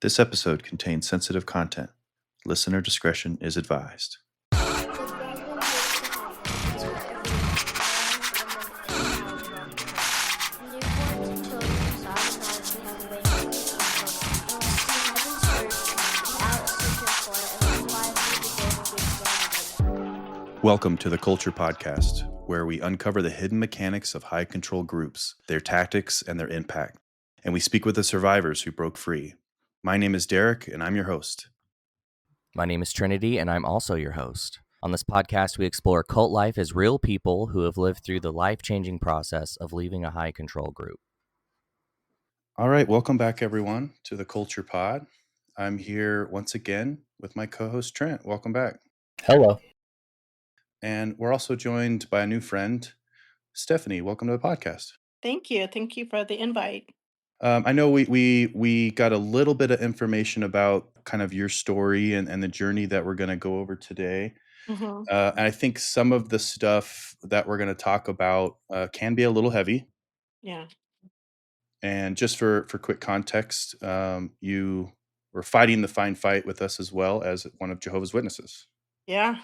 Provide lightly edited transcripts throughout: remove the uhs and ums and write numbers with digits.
This episode contains sensitive content. Listener discretion is advised. Welcome to the Culture Podcast, where we uncover the hidden mechanics of high control groups, their tactics, and their impact. And we speak with the survivors who broke free. My name is Derek, and I'm your host. My name is Trinity, and I'm also your host. On this podcast, we explore cult life as real people who have lived through the life-changing process of leaving a high control group. All right, welcome back, everyone, to the Culture Pod. I'm here once again with my co-host, Trent. Welcome back. Hello. And we're also joined by a new friend, Stephanie. Welcome to the podcast. Thank you. Thank you for the invite. I know we got a little bit of information about kind of your story and the journey that we're going to go over today. Hmm. And I think some of the stuff that we're going to talk about can be a little heavy. Yeah. And just for quick context, you were fighting the fine fight with us as well as one of Jehovah's Witnesses. Yeah.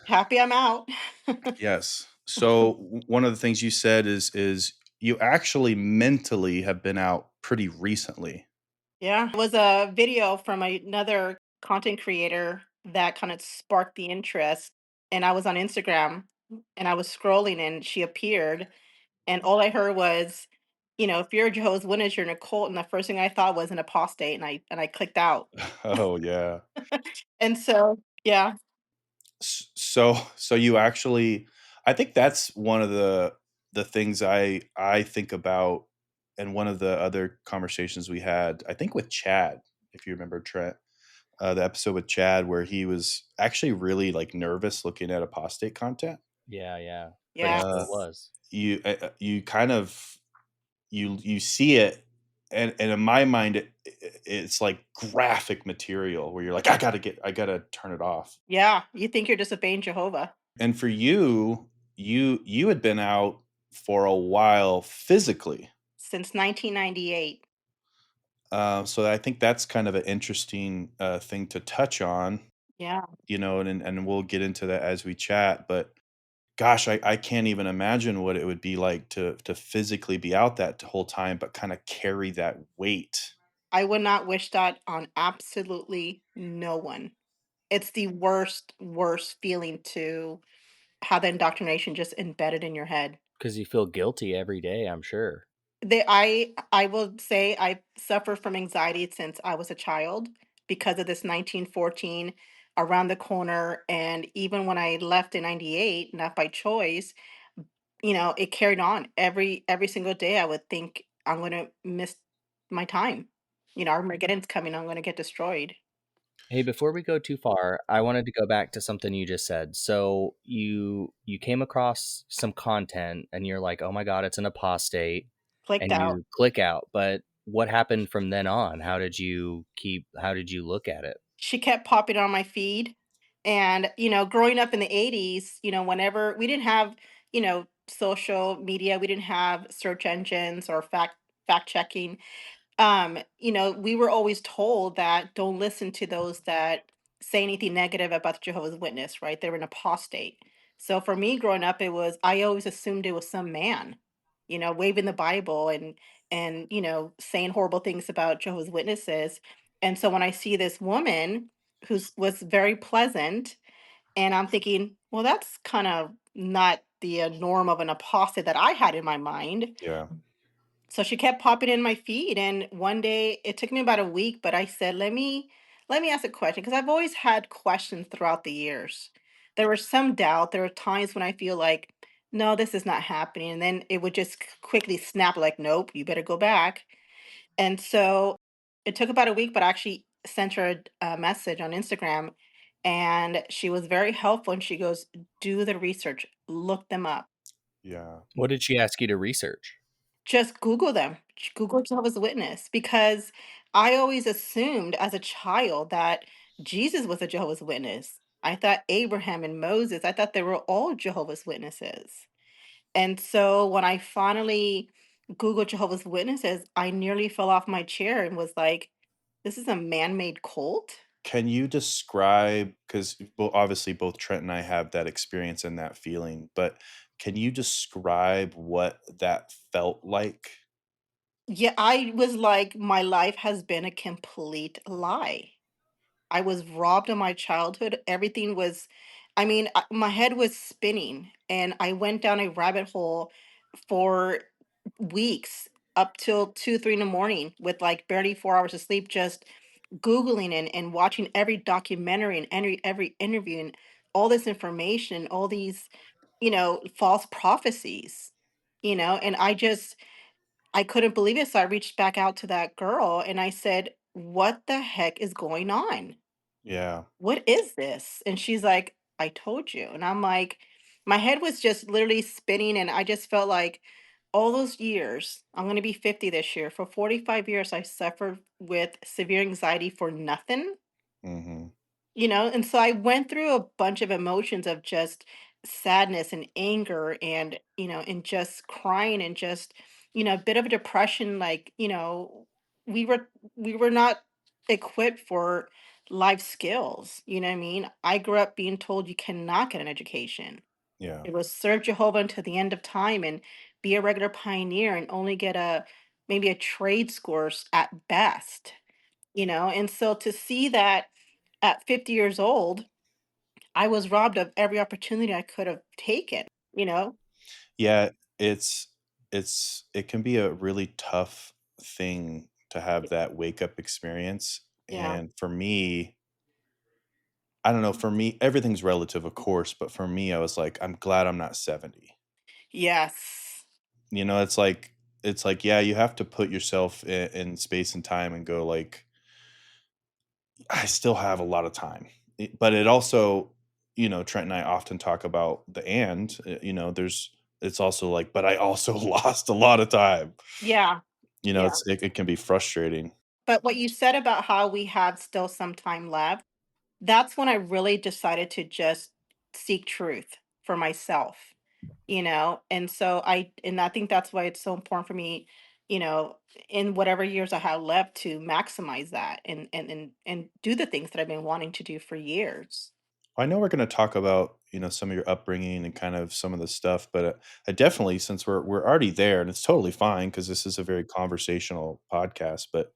Happy I'm out. Yes. So one of the things you said is you actually mentally have been out pretty recently. Yeah. It was a video from another content creator that kind of sparked the interest. And I was on Instagram and I was scrolling and she appeared. And all I heard was, if you're a Jehovah's Witness, you're in a cult. And the first thing I thought was an apostate. And I clicked out. Oh yeah. And so, yeah. So you actually, I think that's one of the things I think about, and one of the other conversations we had, I think with Chad, if you remember Trent, the episode with Chad where he was actually really like nervous looking at apostate content. Yeah. But he Yeah. still was. You kind of you see it, and in my mind it's like graphic material where you're like, I gotta turn it off. Yeah. You think you're disobeying Jehovah. And for you had been out for a while physically. Since 1998. So I think that's kind of an interesting thing to touch on, Yeah. and we'll get into that as we chat. But gosh, I can't even imagine what it would be like to physically be out that whole time, but kind of carry that weight. I would not wish that on absolutely no one. It's the worst feeling to have the indoctrination just embedded in your head. Because you feel guilty every day, I'm sure. I will say I suffer from anxiety since I was a child because of this 1914 around the corner, and even when I left in 98, not by choice, it carried on. Every single day I would think I'm going to miss my time. Armageddon's coming, I'm going to get destroyed. Hey, before we go too far, I wanted to go back to something you just said. So you came across some content and you're like, "Oh my God, it's an apostate," Clicked and out. you click out. But what happened from then on? How did you look at it? She kept popping on my feed. And, growing up in the 80s, whenever we didn't have, social media, we didn't have search engines or fact checking. We were always told that don't listen to those that say anything negative about the Jehovah's Witness, right? They're an apostate. So for me growing up, I always assumed it was some man, waving the Bible and saying horrible things about Jehovah's Witnesses. And so when I see this woman was very pleasant, and I'm thinking, well, that's kind of not the norm of an apostate that I had in my mind. Yeah. So she kept popping in my feed, and one day it took me about a week, but I said, let me ask a question because I've always had questions throughout the years. There was some doubt. There were times when I feel like, no, this is not happening, and then it would just quickly snap, like, nope, you better go back. And so it took about a week, but I actually sent her a message on Instagram, and she was very helpful. And she goes, do the research, look them up. Yeah. What did she ask you to research? Just Google them. Google Jehovah's Witness, because I always assumed as a child that Jesus was a Jehovah's Witness. I thought Abraham and Moses, I thought they were all Jehovah's Witnesses. And so when I finally Google Jehovah's Witnesses, I nearly fell off my chair and was like, "This is a man-made cult?" Can you describe, because obviously both Trent and I have that experience and that feeling, but can you describe what that felt like? Yeah, I was like, my life has been a complete lie. I was robbed of my childhood. Everything was, I mean, my head was spinning, and I went down a rabbit hole for weeks up till 2, 3 in the morning with like barely 4 hours of sleep, just Googling and watching every documentary and every interview and all this information, all these, false prophecies, and I couldn't believe it. So I reached back out to that girl and I said, "What the heck is going on? Yeah, What is this?" And she's like, "I told you." And I'm like, my head was just literally spinning. And I just felt like all those years, I'm going to be 50 this year. For 45 years, I suffered with severe anxiety for nothing. mhm, And so I went through a bunch of emotions of just sadness and anger and just crying and just, a bit of a depression. Like, we were we were not equipped for life skills. You know what I mean? I grew up being told you cannot get an education. yeah. It was serve Jehovah until the end of time and be a regular pioneer and only get a maybe a trade course at best. And so to see that at 50 years old, I was robbed of every opportunity I could have taken, you know? Yeah, it's it can be a really tough thing to have that wake up experience, Yeah. and for me, I don't know, for me, everything's relative, of course, but for me, I was like, "I'm glad I'm not 70." Yes. You know, it's like, yeah, you have to put yourself in space and time and go like, "I still have a lot of time." But it also, Trent and I often talk about there's it's also like, "But I also lost a lot of time." Yeah. Yeah. It can be frustrating. But what you said about how we have still some time left, that's when I really decided to just seek truth for myself. And so I think that's why it's so important for me, you know, in whatever years I have left to maximize that and do the things that I've been wanting to do for years. I know we're gonna talk about, some of your upbringing and kind of some of the stuff, but, I definitely, since we're already there, and it's totally fine because this is a very conversational podcast, but,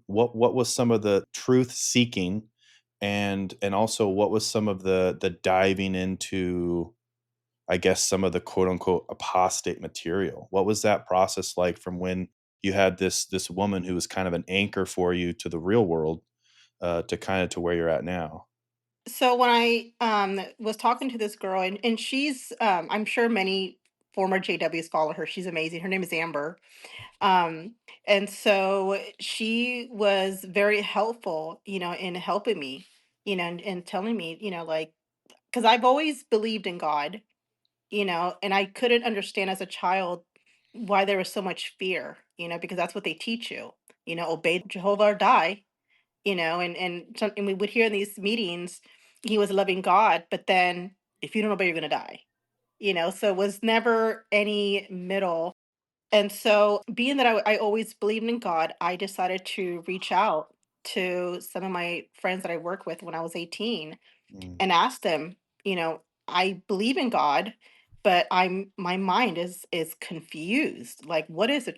what was some of the truth seeking, and also what was some of the diving into, I guess, some of the quote unquote apostate material? What was that process like from when you had this woman who was kind of an anchor for you to the real world, to kinda to where you're at now? So when I was talking to this girl, and she's I'm sure many former JWs follow her. She's amazing. Her name is Amber. Um and so she was very helpful, in helping me, and telling me, like, because I've always believed in God, and I couldn't understand as a child why there was so much fear, because that's what they teach you, obey Jehovah or die, and we would hear in these meetings he was a loving God, but then if you don't obey, you're gonna die. So it was never any middle. And so, being that I always believed in God, I decided to reach out to some of my friends that I work with when I was 18 Mm, and ask them, I believe in God, but my mind is confused. Like, what is it?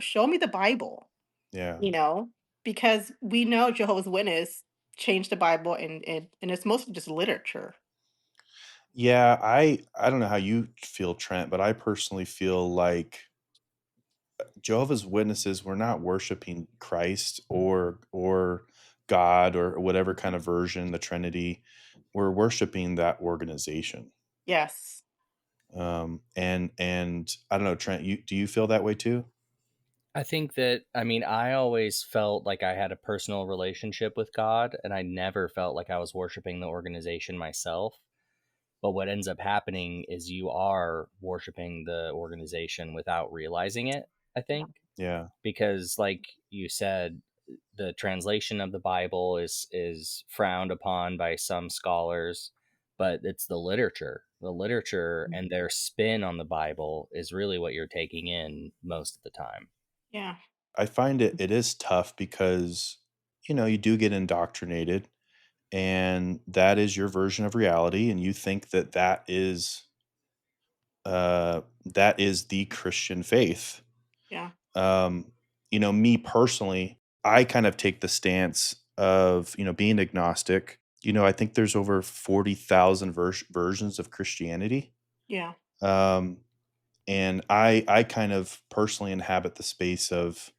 Show me the Bible, yeah. you know, because we know Jehovah's Witness changed the Bible, and it's mostly just literature. Yeah, I don't know how you feel, Trent, but I personally feel like Jehovah's Witnesses were not worshiping Christ or God or whatever kind of version, the Trinity. We're worshiping that organization. Yes. And I don't know, Trent, do you feel that way too? I think that, I mean, I always felt like I had a personal relationship with God, and I never felt like I was worshiping the organization myself. But what ends up happening is you are worshiping the organization without realizing it, I Yeah. think. Yeah. Because, like you said, the translation of the Bible is frowned upon by some scholars, but it's the literature. The literature Mm. and their spin on the Bible is really what you're taking in most of the time. Yeah. I find it is tough because, you do get indoctrinated, and that is your version of reality, and you think that that is the Christian faith. Yeah. Um, me personally, I kind of take the stance of, being agnostic. I think there's over 40,000 versions of Christianity. Yeah. Um, and I kind of personally inhabit the space of,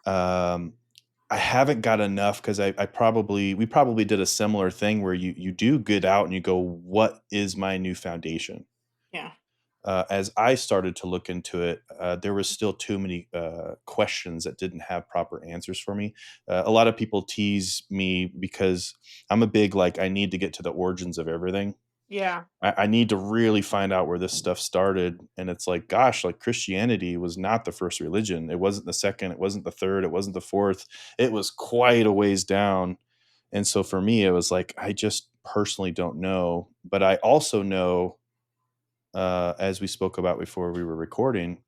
um, I haven't got enough because I probably we probably did a similar thing where you do get out and you go, what is my new foundation? Yeah. As I started to look into it, there was still too many questions that didn't have proper answers for me. A lot of people tease me because I'm a big, like, I need to get to the origins of everything. Yeah. I need to really find out where this stuff started. And it's like, gosh, like Christianity was not the first religion. It wasn't the second. It wasn't the third. It wasn't the fourth. It was quite a ways down. And so for me, it was like, I just personally don't know. But I also know, as we spoke about before we were recording,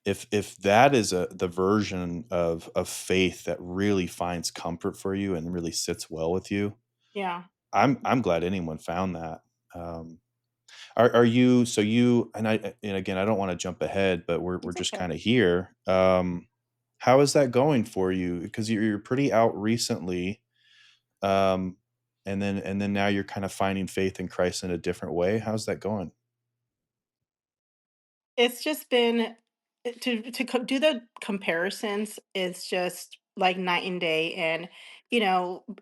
if that is the version of faith that really finds comfort for you and really sits well with you, Yeah. I'm glad anyone found that. Um, are you so you and again, I don't want to jump ahead, but we're It's just okay. kind of here. How is that going for you? Because you're pretty out recently, um, and then now you're kind of finding faith in Christ in a different way. How's that going? It's just been do the comparisons is just like night and day. And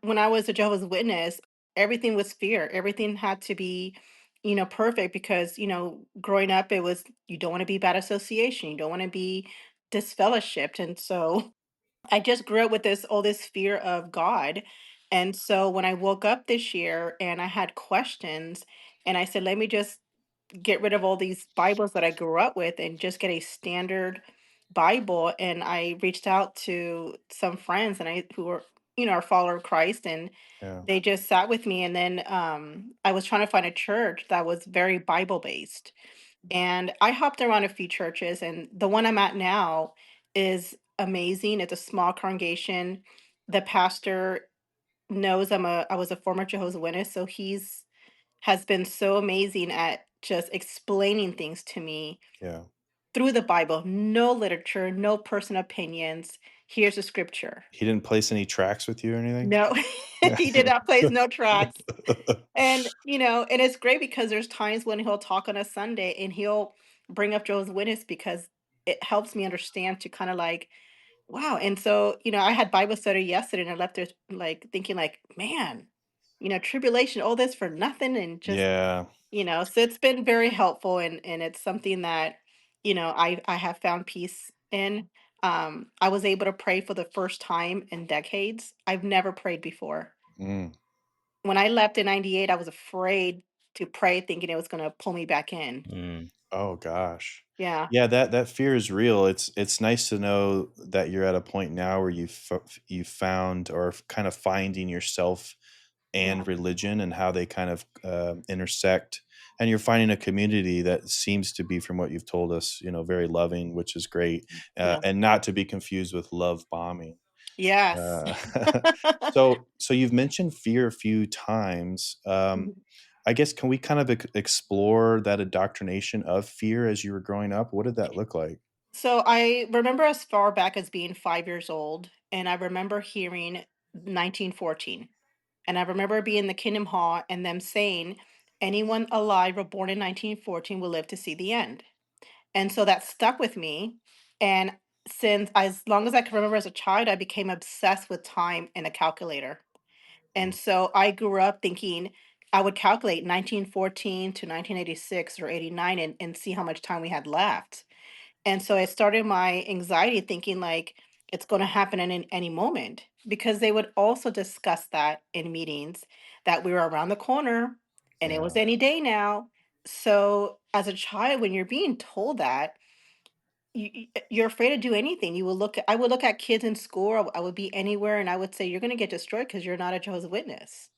when I was a Jehovah's Witness, everything was fear. Everything had to be perfect, because growing up, it was, you don't want to be bad association, you don't want to be disfellowshipped. And so I just grew up with this fear of God. And so when I woke up this year and I had questions, and I said, let me just get rid of all these Bibles that I grew up with and just get a standard Bible. And I reached out to some friends, and I who were, are follower of Christ, and Yeah, they just sat with me. And then I was trying to find a church that was very Bible based. And I hopped around a few churches, and the one I'm at now is amazing. It's a small congregation. The pastor knows I was a former Jehovah's Witness, so he's has been so amazing at just explaining things to me yeah. through the Bible. No literature, no personal opinions. Here's a scripture. He didn't place any tracks with you or anything? No, he did not place no tracks. And and it's great because there's times when he'll talk on a Sunday and he'll bring up Joe's Witness, because it helps me understand to kind of like, wow. And so, I had Bible study yesterday, and I left there like thinking like, man, tribulation, all this for nothing. And just, Yeah, so it's been very helpful, and it's something that, I have found peace in. I was able to pray for the first time in decades. I've never prayed before. mm. When I left in '98, I was afraid to pray, thinking it was gonna pull me back in. Mm, Oh gosh. Yeah. Yeah, that fear is real. It's nice to know that you're at a point now where you found or kind of finding yourself Yeah. and religion and how they kind of intersect, and you're finding a community that seems to be, from what you've told us, very loving, which is great, Yeah. and not to be confused with love bombing. Yes. Uh, so you've mentioned fear a few times. Mhm. I guess, can we kind of explore that indoctrination of fear as you were growing up? What did that look like? So I remember as far back as being 5 years old, and I remember hearing 1914. And I remember being in the Kingdom Hall and them saying, anyone alive or born in 1914 will live to see the end. And so that stuck with me. And since as long as I can remember as a child, I became obsessed with time and a calculator. And Mm, so I grew up thinking I would calculate 1914 to 1986 or 89, and see how much time we had left. And so it started my anxiety, thinking like it's going to happen in any moment, because they would also discuss that in meetings, that we were around the corner and it was yeah. any day now. So as a child, when you're being told that, you're afraid to do anything. I would look at kids in school, or I would be anywhere, and I would say, you're going to get destroyed because you're not a Jehovah's Witness.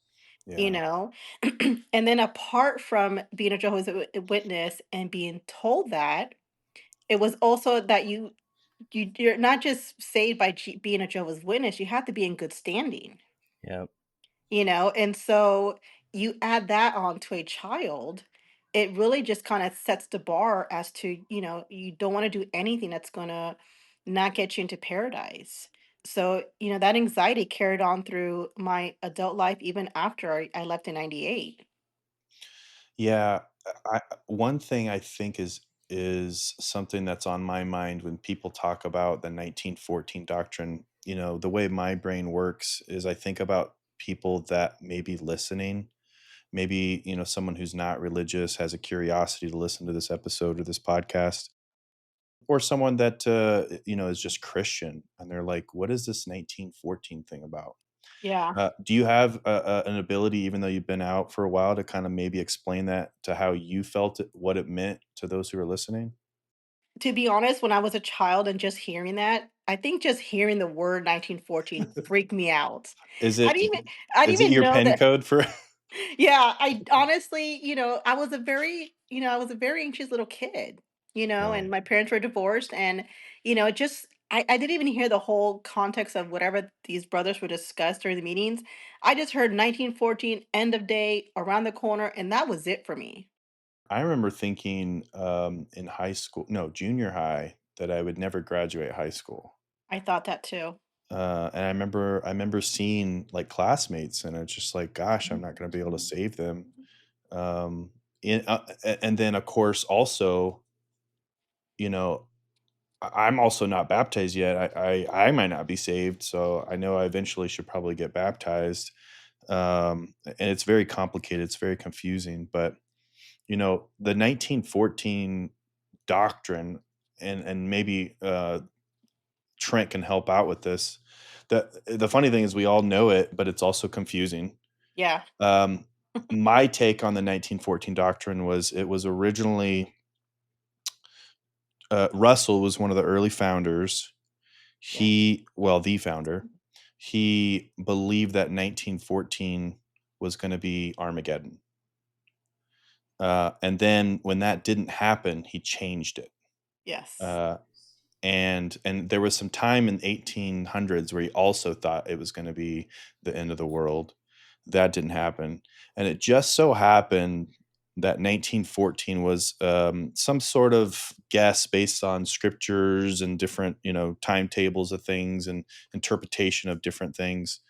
you Yeah. know? And then apart from being a Jehovah's Witness and being told that, it was also that you're not just saved by being a Jehovah's Witness, you have to be in good standing. Yep. And so you add that on to a child, it really just kind of sets the bar as to, you don't want to do anything that's going to not get you into paradise. So, that anxiety carried on through my adult life even after I left in 98. Yeah, one thing I think is something that's on my mind when people talk about the 1914 doctrine. The way my brain works is I think about people that may be listening. Maybe, someone who's not religious has a curiosity to listen to this episode or this podcast, or someone that is just Christian and they're like, "What is this 1914 thing about?" Yeah. Do you have an ability, even though you've been out for a while, to kind of maybe explain that to how you felt it, what it meant to those who are listening? To be honest, when I was a child and just hearing that, I think just hearing the word 1914 freaked me out. Is I it didn't even I is didn't it even your know pen that. code for? Yeah, I honestly, I was a very anxious little kid, Yeah. and my parents were divorced and, just I didn't even hear the whole context of whatever these brothers would discuss during the meetings. I just heard 1914, end of day, around the corner, and that was it for me. I remember thinking in high school, no, junior high, that I would never graduate high school. I thought that too. And I remember seeing like classmates, and it's just like, gosh, I'm not going to be able to save them. Um, and then of course also, you know, I'm also not baptized yet. I might not be saved, so I know I eventually should probably get baptized. And it's very complicated. It's very confusing. But the 1914 doctrine, and maybe Trent can help out with this. The funny thing is, we all know it, but it's also confusing. Yeah. Um, my take on the 1914 doctrine was it was originally Russell was one of the early founders. Yeah. The founder, he believed that 1914 was going to be Armageddon. And then when that didn't happen, he changed it. Yes. Uh, and there was some time in 1800s where he also thought it was going to be the end of the world. That didn't happen, and it just so happened that 1914 was some sort of guess based on scriptures and different timetables of things and interpretation of different things.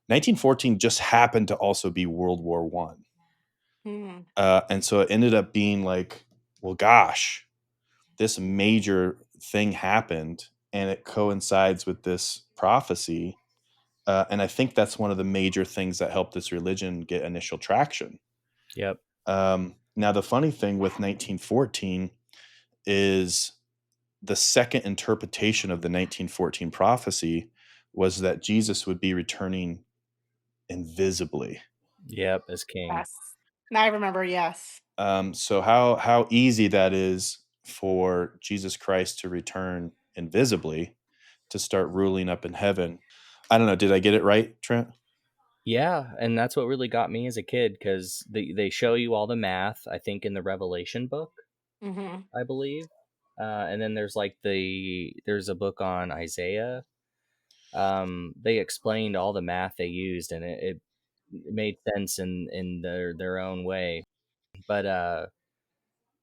1914 just happened to also be World War One, Mm, and so it ended up being like, well, gosh, this major thing happened and it coincides with this prophecy. And I think that's one of the major things that helped this religion get initial traction. Yep. Now, the funny thing with 1914 is the second interpretation of the 1914 prophecy was that Jesus would be returning invisibly. Yep. As king. yes. Now I remember, yes. So how easy that is for Jesus Christ to return invisibly to start ruling up in heaven. I don't know. Did I get it right, Trent? Yeah, and that's what really got me as a kid because they show you all the math. I think in the Revelation book, Hmm. I believe, and then there's a book on Isaiah. They explained all the math they used, and it made sense in their own way. But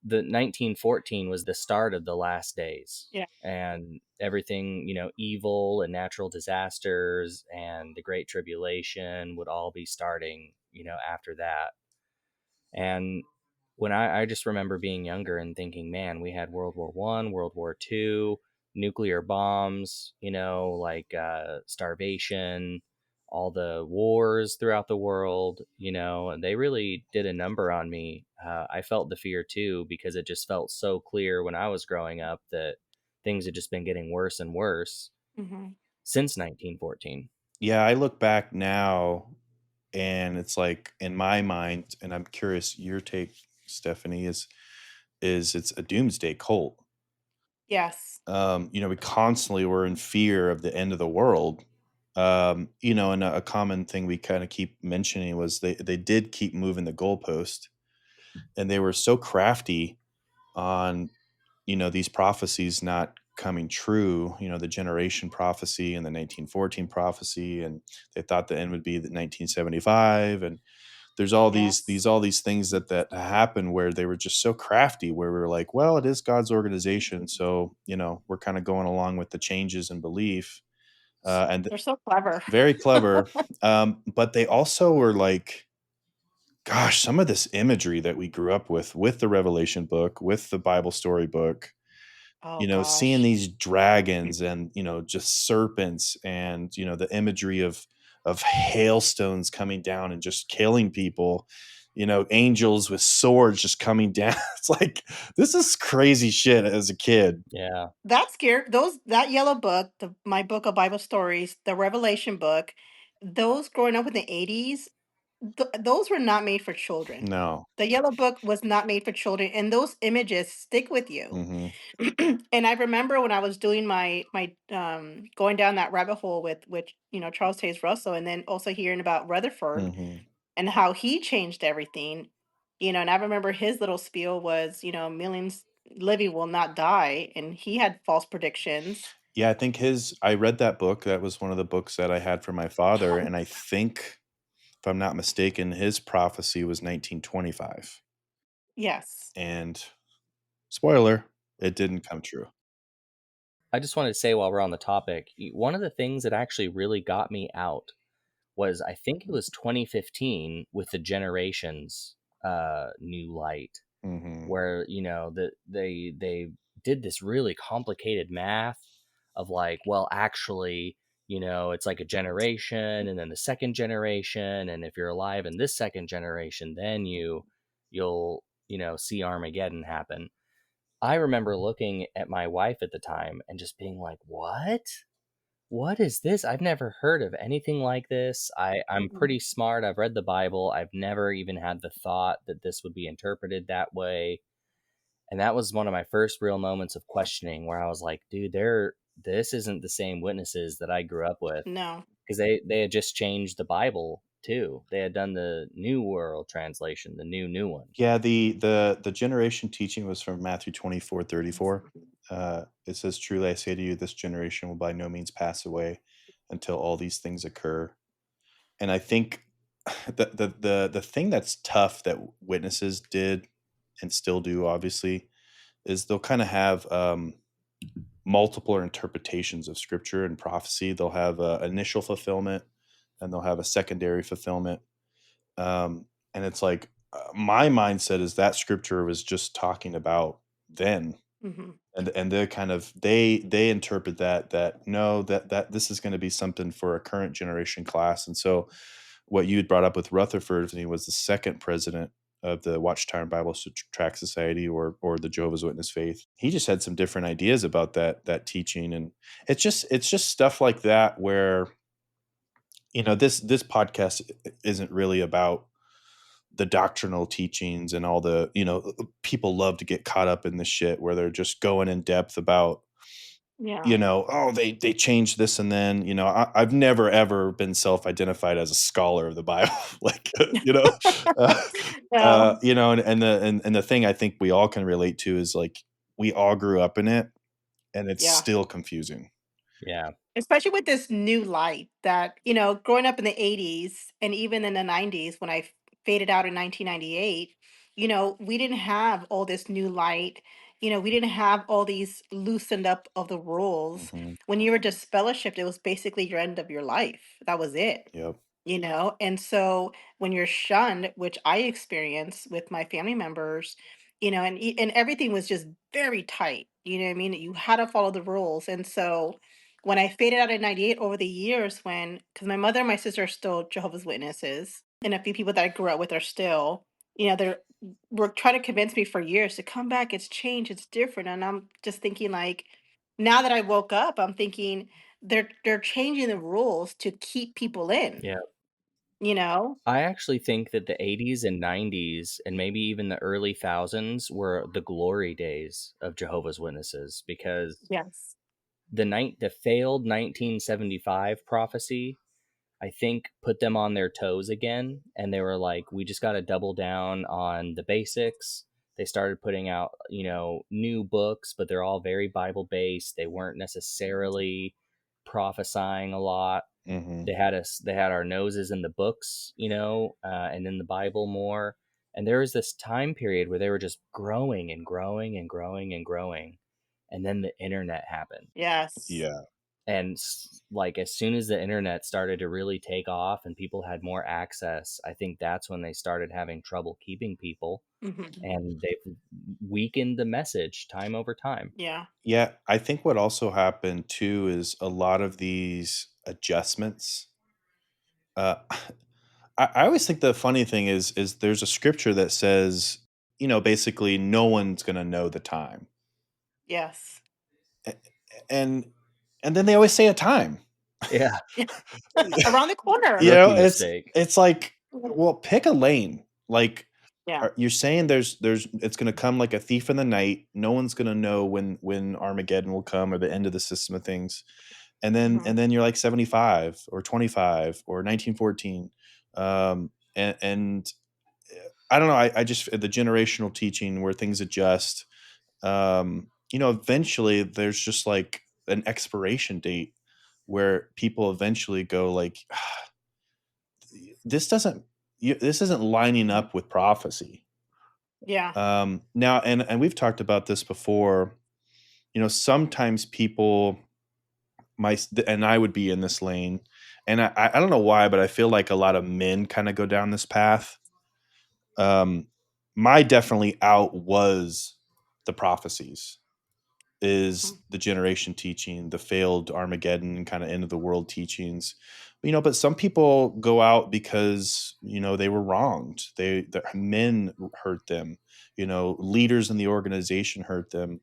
the 1914 was the start of the last days, Yeah. and everything, evil and natural disasters and the great tribulation would all be starting, after that. And when I just remember being younger and thinking, man, we had World War One, World War Two, nuclear bombs, like starvation, all the wars throughout the world, and they really did a number on me. I felt the fear too because it just felt so clear when I was growing up that things had just been getting worse and worse Hmm. since 1914. Yeah, I look back now and it's like in my mind, and I'm curious your take, Stephanie, is it's a doomsday cult. Yes. We constantly were in fear of the end of the world. And a common thing we kind of keep mentioning was they did keep moving the goalpost, and they were so crafty on these prophecies not coming true. The generation prophecy and the 1914 prophecy, and they thought the end would be the 1975, and there's all these Yes. these all these things that happen where they were just so crafty, where we were like, well, it is God's organization, so we're kind of going along with the changes in belief, and They're so clever. very clever. But they also were like, gosh, some of this imagery that we grew up with the Revelation book, with the Bible story book, Oh seeing gosh. these dragons and just serpents, and the imagery of hailstones coming down and just killing people, angels with swords just coming down. It's like, this is crazy shit as a kid. Yeah. That scared those that yellow book, my book of Bible stories, the Revelation book, those growing up in the 80s, those were not made for children. No. The yellow book was not made for children, and those images stick with you. Hmm. And I remember when I was doing my going down that rabbit hole with Charles Taze Russell, and then also hearing about Rutherford Hmm. and how he changed everything. And I remember his little spiel was, millions living will not die, and he had false predictions. Yeah, I read that book. That was one of the books that I had from my father, and I think, if I'm not mistaken, his prophecy was 1925. Yes. And spoiler, it didn't come true. I just wanted to say while we're on the topic, one of the things that actually really got me out was, I think it was 2015 with the Generations new light, Mhm. where they did this really complicated math of like, well, actually, it's like a generation and then the second generation, and if you're alive in this second generation, then you'll see Armageddon happen. I remember looking at my wife at the time and just being like, what is this? I've never heard of anything like this. I'm Mhm. pretty smart. I've read the Bible. I've never even had the thought that this would be interpreted that way. And that was one of my first real moments of questioning, where I was like, dude, this isn't the same witnesses that I grew up with. No. Because they had just changed the Bible too. They had done the New World Translation, the new one. Yeah, the generation teaching was from Matthew 24:34. It says, "Truly I say to you, this generation will by no means pass away until all these things occur." And I think the thing that's tough that witnesses did and still do, obviously, is they'll kind of have multiple interpretations of scripture and prophecy. They'll have a initial fulfillment, and they'll have a secondary fulfillment. And it's like, my mindset is that scripture was just talking about then, Hmm. and they kind of they interpret that no, that this is going to be something for a current generation class. And so what you had brought up with Rutherford, and he was the second president of the Watchtower Bible Tract Society, or the Jehovah's Witness faith. He just had some different ideas about that teaching, and it's just stuff like that where this podcast isn't really about the doctrinal teachings and all the people love to get caught up in this shit where they're just going in depth about Yeah. oh, they changed this, and then I've never ever been self-identified as a scholar of the Bible. Like, uh, No. and the thing I think we all can relate to is, like, we all grew up in it, and it's Yeah. still confusing. Yeah. Especially with this new light that, growing up in the 80s and even in the 90s when I faded out in 1998, we didn't have all this new light. We didn't have all these loosened up of the rules. Hmm. When you were disfellowshipped, it was basically your end of your life. That was it. Yep. And so when you're shunned, which I experienced with my family members, and everything was just very tight, you know what I mean? You had to follow the rules. And so when I faded out in 98 over the years, because my mother and my sister are still Jehovah's Witnesses, and a few people that I grew up with are still, they're were trying to convince me for years to come back. It's changed, it's different. And I'm just thinking, like, now that I woke up, I'm thinking they're changing the rules to keep people in, Yeah. you know? I actually think that the 80s and 90s and maybe even the early thousands were the glory days of Jehovah's Witnesses, because Yes. the failed 1975 prophecy, I think, put them on their toes again, and they were like, we just got to double down on the basics. They started putting out, new books, but they're all very Bible based. They weren't necessarily prophesying a lot. Mhm. They had our noses in the books, and in the Bible more. And there was this time period where they were just growing and growing and growing and growing, and then the internet happened. Yes. Yeah. And like, as soon as the internet started to really take off and people had more access, I think that's when they started having trouble keeping people, Hmm. and they've weakened the message time over time. Yeah. Yeah, I think what also happened too is a lot of these adjustments. Uh, I always think the funny thing is there's a scripture that says, basically no one's gonna know the time, Yes. A- and and then they always say a time. Yeah. Around the corner. Rookie It's mistake. like, well, pick a lane. Like, Yeah. you're saying there's it's gonna come like a thief in the night. No one's gonna know when Armageddon will come or the end of the system of things. Hmm. And then you're like 75 or 25 or 1914. And I don't know. I just the generational teaching where things adjust. Eventually there's just like an expiration date where people eventually go like, this doesn't this isn't lining up with prophecy. Yeah. Now, and we've talked about this before. Sometimes people and I would be in this lane, and I don't know why, but I feel like a lot of men kind of go down this path. Um, my definitely out was the prophecies, is Mhm. the generation teaching, the failed Armageddon kind of end of the world teachings. But some people go out because they were wronged. The men hurt them. Leaders in the organization hurt them.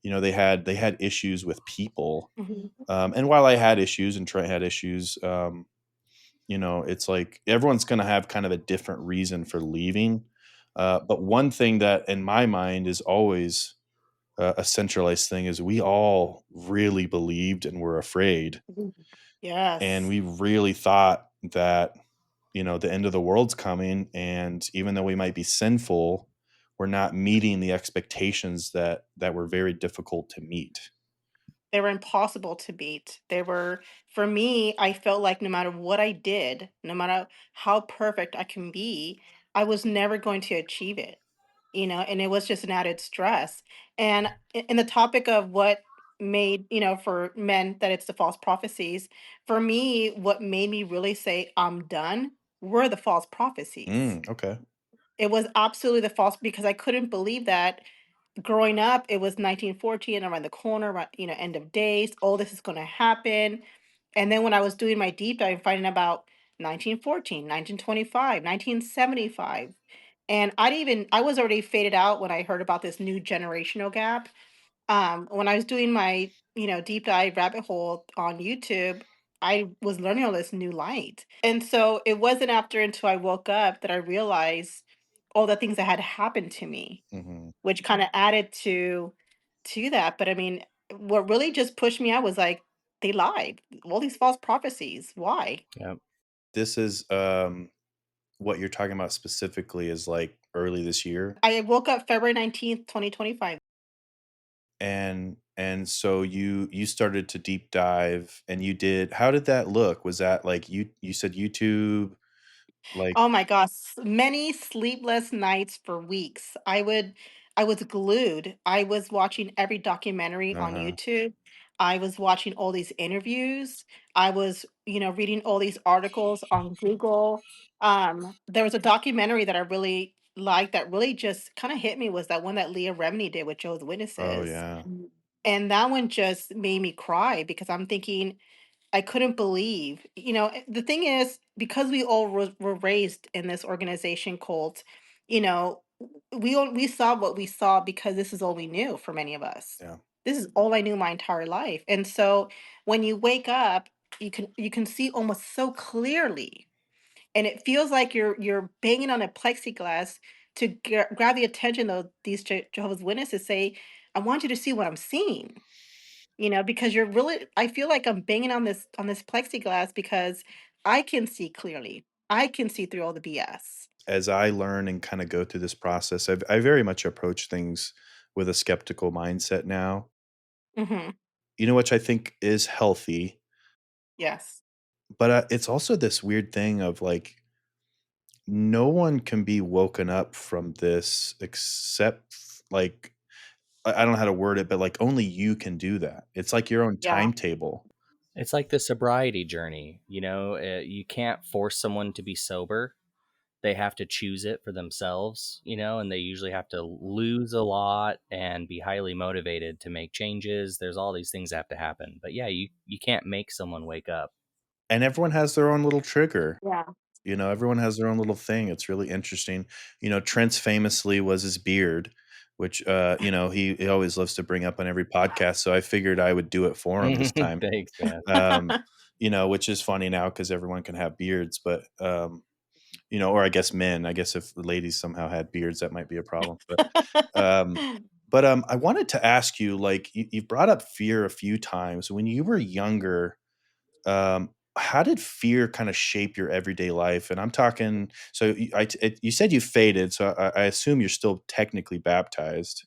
They had issues with people. Mhm. And while I had issues and Trent had issues, it's like everyone's going to have kind of a different reason for leaving. But one thing that in my mind is always a centralized thing is we all really believed and were afraid. Mhm. And Yes. we really thought that, the end of the world's coming. And even though we might be sinful, we're not meeting the expectations that were very difficult to meet. They were impossible to beat. They were, for me, I felt like no matter what I did, no matter how perfect I can be, I was never going to achieve it, and it was just an added stress. And in the topic of what made, for men that it's the false prophecies, for me, what made me really say I'm done were the false prophecies. Okay. It was absolutely the false because I couldn't believe that growing up, it was 1914 around the corner, end of days. Oh, this is going to happen. And then when I was doing my deep dive, finding about 1914, 1925, 1975. And I was already faded out when I heard about this new generational gap. When I was doing my, deep dive rabbit hole on YouTube, I was learning all this new light. And so it wasn't after until I woke up that I realized all the things that had happened to me, Hmm. which kinda added to that. But I mean, what really just pushed me out was like, they lied. All these false prophecies. Why? Yep. This is what you're talking about specifically is like early this year. I woke up February 19th, 2025. And so you started to deep dive, and you did. How did that look? Was that like you said YouTube, like? Oh my gosh, many sleepless nights for weeks. I was glued. I was watching every documentary on Uh-huh. YouTube. I was watching all these interviews. I was, reading all these articles on Google. There was a documentary that I really liked that really just kind of hit me was that one that Leah Remini did with Jehovah's Oh Witnesses. yeah. And that one just made me cry because I'm thinking, I couldn't believe, the thing is, because we all were raised in this organization cult, we saw what we saw because this is all we knew for many of us. Yeah. This is all I knew my entire life. And so when you wake up, you can see almost so clearly, and it feels like you're banging on a plexiglass to grab the attention of these Jehovah's Witnesses. Say, I want you to see what I'm seeing. because you're really I feel like I'm banging on this plexiglass because I can see clearly. I can see through all the BS. As I learn and kinda go through this process, I very much approach things with a skeptical mindset now, Mhm. which I think is healthy, Yes. but, it's also this weird thing of, like, no one can be woken up from this except like, I don't know how to word it, but, like, only you can do that. It's like your own Yeah. timetable. It's like the sobriety journey, you can't force someone to be sober. They have to choose it for themselves, and they usually have to lose a lot and be highly motivated to make changes. There's all these things that have to happen. But yeah, you can't make someone wake up. And everyone has their own little trigger. Yeah. Everyone has their own little thing. It's really interesting. Trent's famously was his beard, which he always loves to bring up on every podcast. So I figured I would do it for him this time. Thanks, man. Um, which is funny now because everyone can have beards, but or I guess men. I guess if the ladies somehow had beards, that might be a problem. Um, I wanted to ask you, like, you've brought up fear a few times. When you were younger, how did fear kind of shape your everyday life? And I'm talking, so you said you faded, so I assume you're still technically baptized.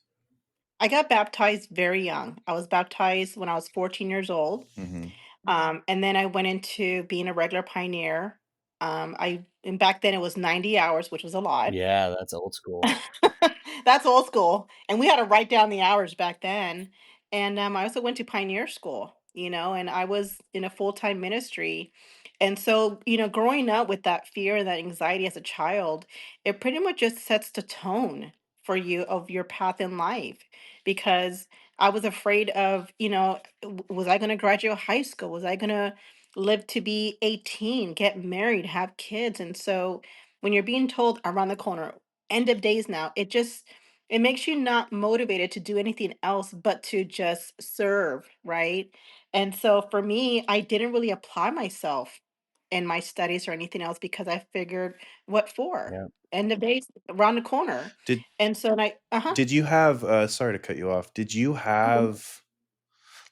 I got baptized very young. I was baptized when I was 14 years old. Hmm. And then I went into being a regular pioneer. And back then it was 90 hours, which was a lot. Yeah, that's old school. That's old school, and we had to write down the hours back then. And I also went to pioneer school, and I was in a full time ministry. And so, growing up with that fear and that anxiety as a child, it pretty much just sets the tone for you of your path in life. Because I was afraid of, was I going to graduate high school? Was I going to live to be 18, get married, have kids? And so, when you're being told around the corner, end of days now, it makes you not motivated to do anything else but to just serve, right? And so for me, I didn't really apply myself in my studies or anything else because I figured, what for? Yeah. End of days around the corner. Did And so, and I, uh-huh. did you have? Sorry to cut you off. Did you have,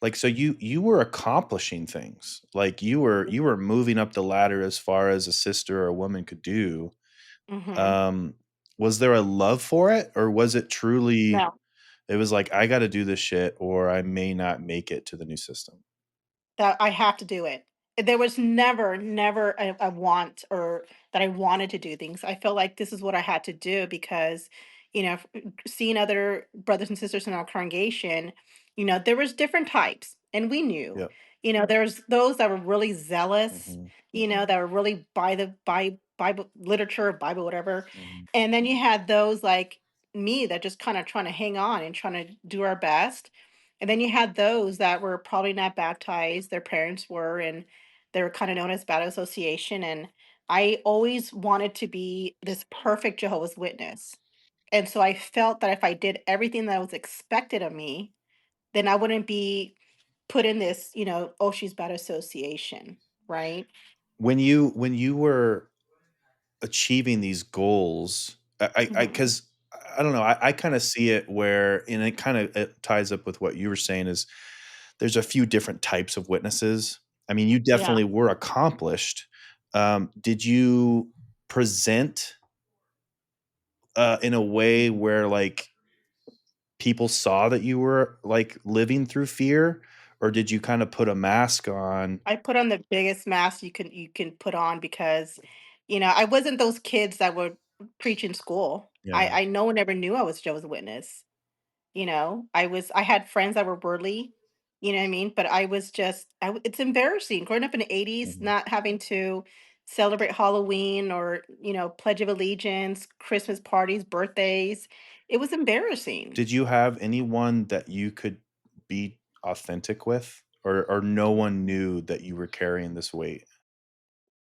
like, so you were accomplishing things, like you were moving up the ladder as far as a sister or a woman could do. Hmm. Um, was there a love for it, or was it truly? No. It was like, I got to do this shit, or I may not make it to the new system. That I have to do it. There was never a want or that I wanted to do things. I felt like this is what I had to do because, seeing other brothers and sisters in our congregation, there was different types, and we knew, Yep. there's those that were really zealous, Hmm. that were really by the by Bible literature, Bible, whatever, Hmm. and then you had those like me that just kind of trying to hang on and trying to do our best, and then you had those that were probably not baptized, their parents were, and they were kind of known as bad association. And I always wanted to be this perfect Jehovah's Witness. And so I felt that if I did everything that was expected of me, then I wouldn't be put in this, oh, she's bad association, right? When you were achieving these goals, I Hmm. because I don't know, I kind of see it where, and it kind of it ties up with what you were saying, is there's a few different types of witnesses. I mean, you Yeah. definitely were accomplished. Did you present in a way where, like, people saw that you were, like, living through fear, or did you kind of put a mask on? I put on the biggest mask you can put on because, I wasn't those kids that would preach in school. Yeah. I no one ever knew I was Jehovah's Witness. I had friends that were worldly, you know what I mean? But I was just it's embarrassing growing up in the 80s, Mhm. not having to celebrate Halloween or, Pledge of Allegiance, Christmas parties, birthdays. It was embarrassing. Did you have anyone that you could be authentic with, or no one knew that you were carrying this weight?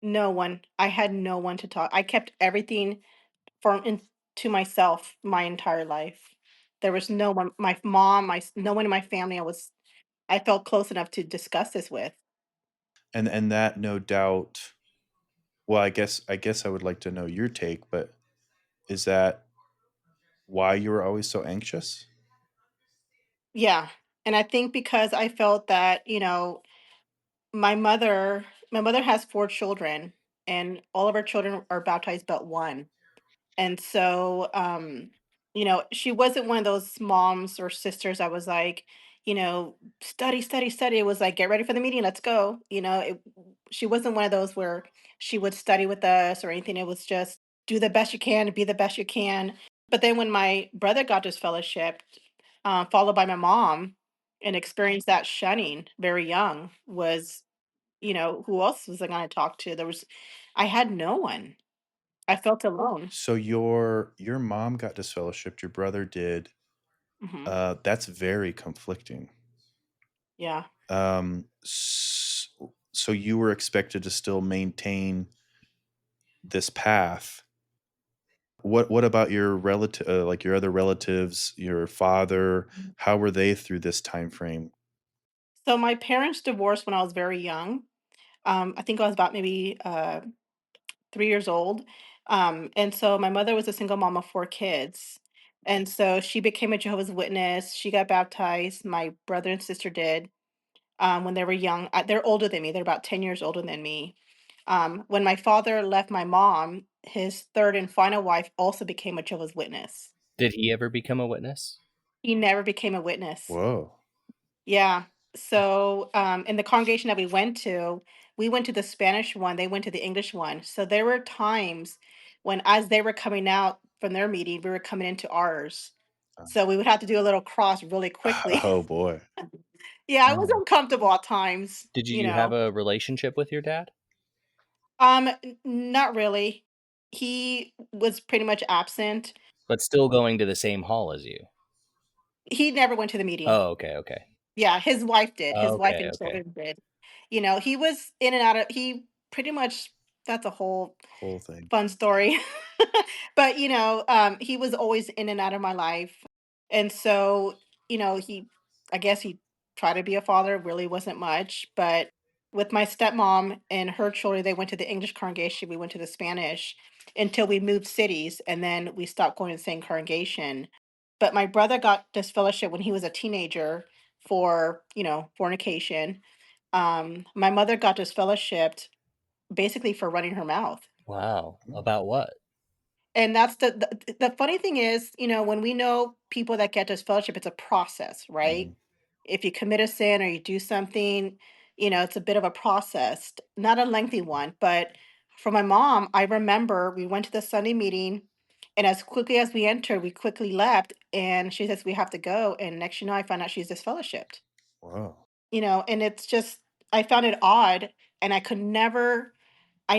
No one. I had no one to talk. I kept everything to myself my entire life. There was no one, my mom, no one in my family I felt close enough to discuss this with. And that, no doubt, well, I guess I would like to know your take, but is that why you were always so anxious? Yeah. And I think because I felt that, my mother has 4 children, and all of her children are baptized but 1. And so, she wasn't one of those moms or sisters that was like, study, study, study. It was like, get ready for the meeting, let's go. She wasn't one of those where she would study with us or anything. It was just do the best you can, be the best you can. But then when my brother got his fellowship, followed by my mom, and experienced that shunning very young, was, who else was I going to talk to? I had no one. I felt alone. So your mom got disfellowshipped, your brother did. Mhm. That's very conflicting. Yeah. So you were expected to still maintain this path. What about your relative, like your other relatives, your father? How were they through this time frame? So my parents divorced when I was very young. I think I was about maybe 3 years old. And so my mother was a single mom of 4 kids. And so she became a Jehovah's Witness. She got baptized. My brother and sister did when they were young. They're older than me, they're about 10 years older than me. When my father left my mom, his third and final wife also became a Jehovah's Witness. Did he ever become a witness? He never became a witness. Whoa. Yeah. So, in the congregation that we went to the Spanish one, they went to the English one. So there were times when, as they were coming out from their meeting, we were coming into ours. Uh, So we would have to do a little cross really quickly. oh boy. Yeah, I was Mm. uncomfortable at times, Did you you have know. a relationship with your dad? Not really. He was pretty much absent. But still going to the same hall as you? He never went to the meeting. Oh, okay, okay. Yeah, his wife did. His wife Okay, and okay. children did. He was in and out of he pretty much that's a whole Whole thing. fun story. But, he was always in and out of my life. And so, he I guess he tried to be a father, really wasn't much. But with my stepmom and her children, they went to the English congregation, we went to the Spanish until we moved cities, and then we stopped going to the same congregation. But my brother got disfellowship when he was a teenager for, fornication. My mother got disfellowshipped basically for running her mouth. Wow. Mm, About what? And that's the funny thing is, when we know people that get disfellowship, it's a process, right? mhm. If you commit a sin or you do something, it's a bit of a process, not a lengthy one. But for my mom, I remember we went to the Sunday meeting, and as quickly as we entered, we quickly left. And she says, we have to go. And next, I found out she's disfellowshipped, Wow. and it's just, I found it odd. And I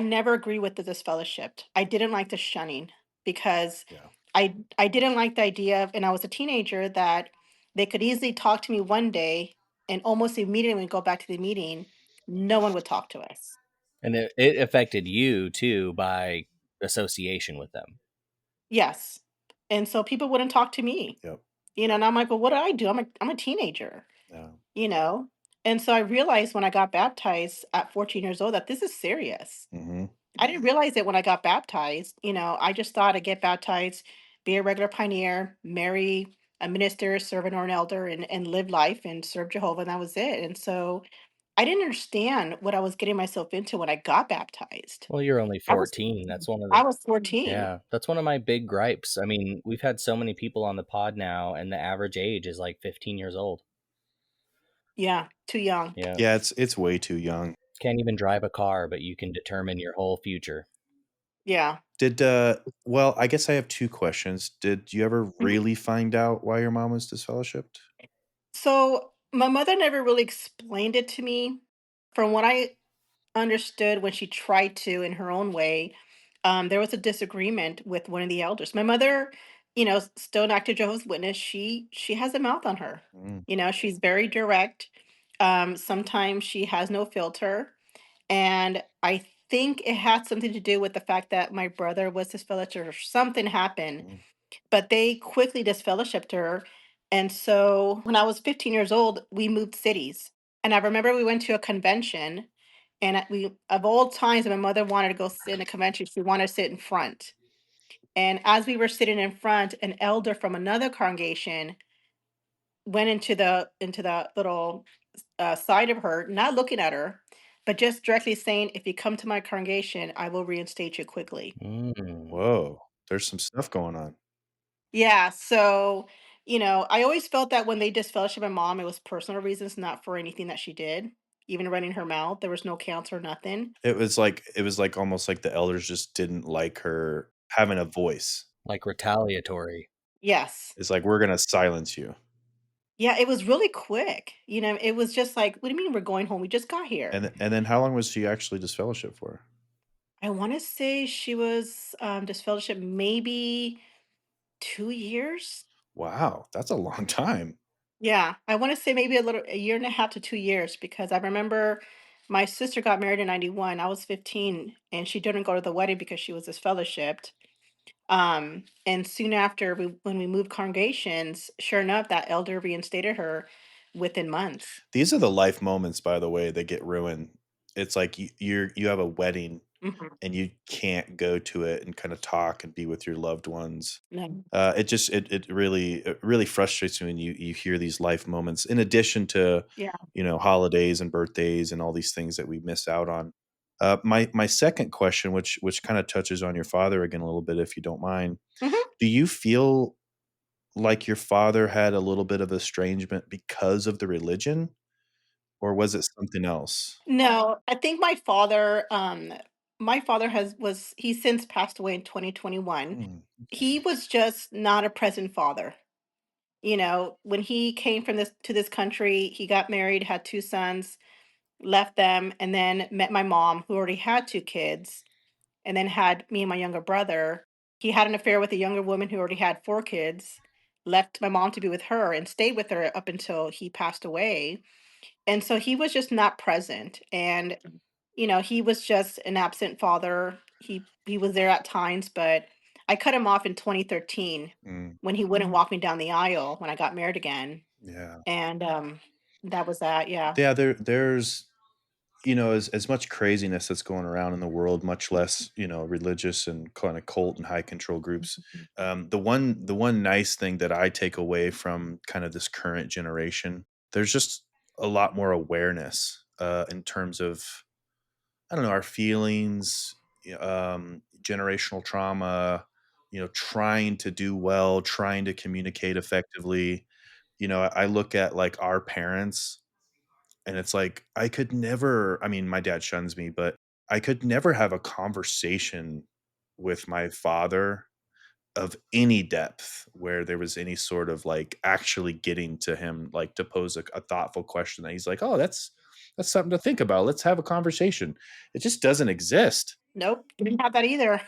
never agree with the disfellowshipped. I didn't like the shunning because Yeah. I didn't like the idea of, and I was a teenager, that they could easily talk to me one day and almost immediately when we go back to the meeting, no one would talk to us. And it affected you too by association with them. Yes. And so people wouldn't talk to me. Yep. And I'm like, well, what do I do? I'm a teenager, Yeah. you know? And so I realized when I got baptized at 14 years old that this is serious. Mhm. I didn't realize it when I got baptized. I just thought I'd get baptized, be a regular pioneer, marry a minister, servant or an elder, and live life and serve Jehovah, and that was it. And so I didn't understand what I was getting myself into when I got baptized. Well, you're only I was 14. That's one of I the was 14. Yeah, that's one of my big gripes. I mean, we've had so many people on the pod now, and the average age is like 15 years old. Yeah, too young. Yeah. Yeah, it's way too young. Can't even drive a car, but you can determine your whole future. Yeah. Did well, I guess I have 2 questions. Did you ever Mhm. really find out why your mom was disfellowshipped? So my mother never really explained it to me. From what I understood when she tried to in her own way, there was a disagreement with one of the elders. My mother, still an active Jehovah's Witness. She has a mouth on her. Mm, She's very direct. Sometimes she has no filter, and I think it had something to do with the fact that my brother was disfellowshipped or something happened, mm, but they quickly disfellowshipped her. And so when I was 15 years old, we moved cities. And I remember we went to a convention, and of all times, my mother wanted to go sit in the convention. She wanted to sit in front. And as we were sitting in front, an elder from another congregation went into the little side of her, not looking at her, but just directly saying, "If you come to my congregation, I will reinstate you quickly." Mm. Whoa, there's some stuff going on. Yeah, so, I always felt that when they disfellowshipped my mom, it was personal reasons, not for anything that she did. Even running her mouth, there was no counts or nothing. It was like almost like the elders just didn't like her having a voice. Like retaliatory. Yes. It's like, "We're gonna silence you." Yeah, it was really quick. It was just like, "What do you mean we're going home? We just got here." And then how long was she actually disfellowship for? I want to say she was disfellowship maybe 2 years. Wow, that's a long time. Yeah, I want to say maybe a year and a half to 2 years because I remember my sister got married in 91. I was 15 and she didn't go to the wedding because she was disfellowshipped. And soon after when we moved congregations, sure enough, that elder reinstated her within months. These are the life moments, by the way, that get ruined. It's like you have a wedding Hmm. and you can't go to it and kinda talk and be with your loved ones. No. It really frustrates me when you hear these life moments in addition to, Yeah. holidays and birthdays and all these things that we miss out on. My second question, which kinda touches on your father again a little bit, if you don't mind. Hmm. Do you feel like your father had a little bit of estrangement because of the religion, or was it something else? No, I think my father he's since passed away in 2021. Mm, He was just not a present father. When he came from this to this country, he got married, had two sons, left them, and then met my mom, who already had two kids, and then had me and my younger brother. He had an affair with a younger woman who already had four kids, left my mom to be with her, and stayed with her up until he passed away. And so he was just not present. And, he was just an absent father. He was there at times, but I cut him off in 2013 mm, when he wouldn't walk me down the aisle when I got married again. yeah. And that was that, yeah. Yeah, there's as much craziness that's going around in the world, much less, religious and kind of cult and high control groups. The one nice thing that I take away from kind of this current generation, there's just a lot more awareness in terms of I don't know our feelings, generational trauma. Trying to do well, trying to communicate effectively. I look at like our parents and it's like, I could never I mean, my dad shuns me, but I could never have a conversation with my father of any depth where there was any sort of, like, actually getting to him, like, to pose a thoughtful question that he's like, "Oh, that's something to think about. Let's have a conversation." It just doesn't exist. Nope, didn't have that either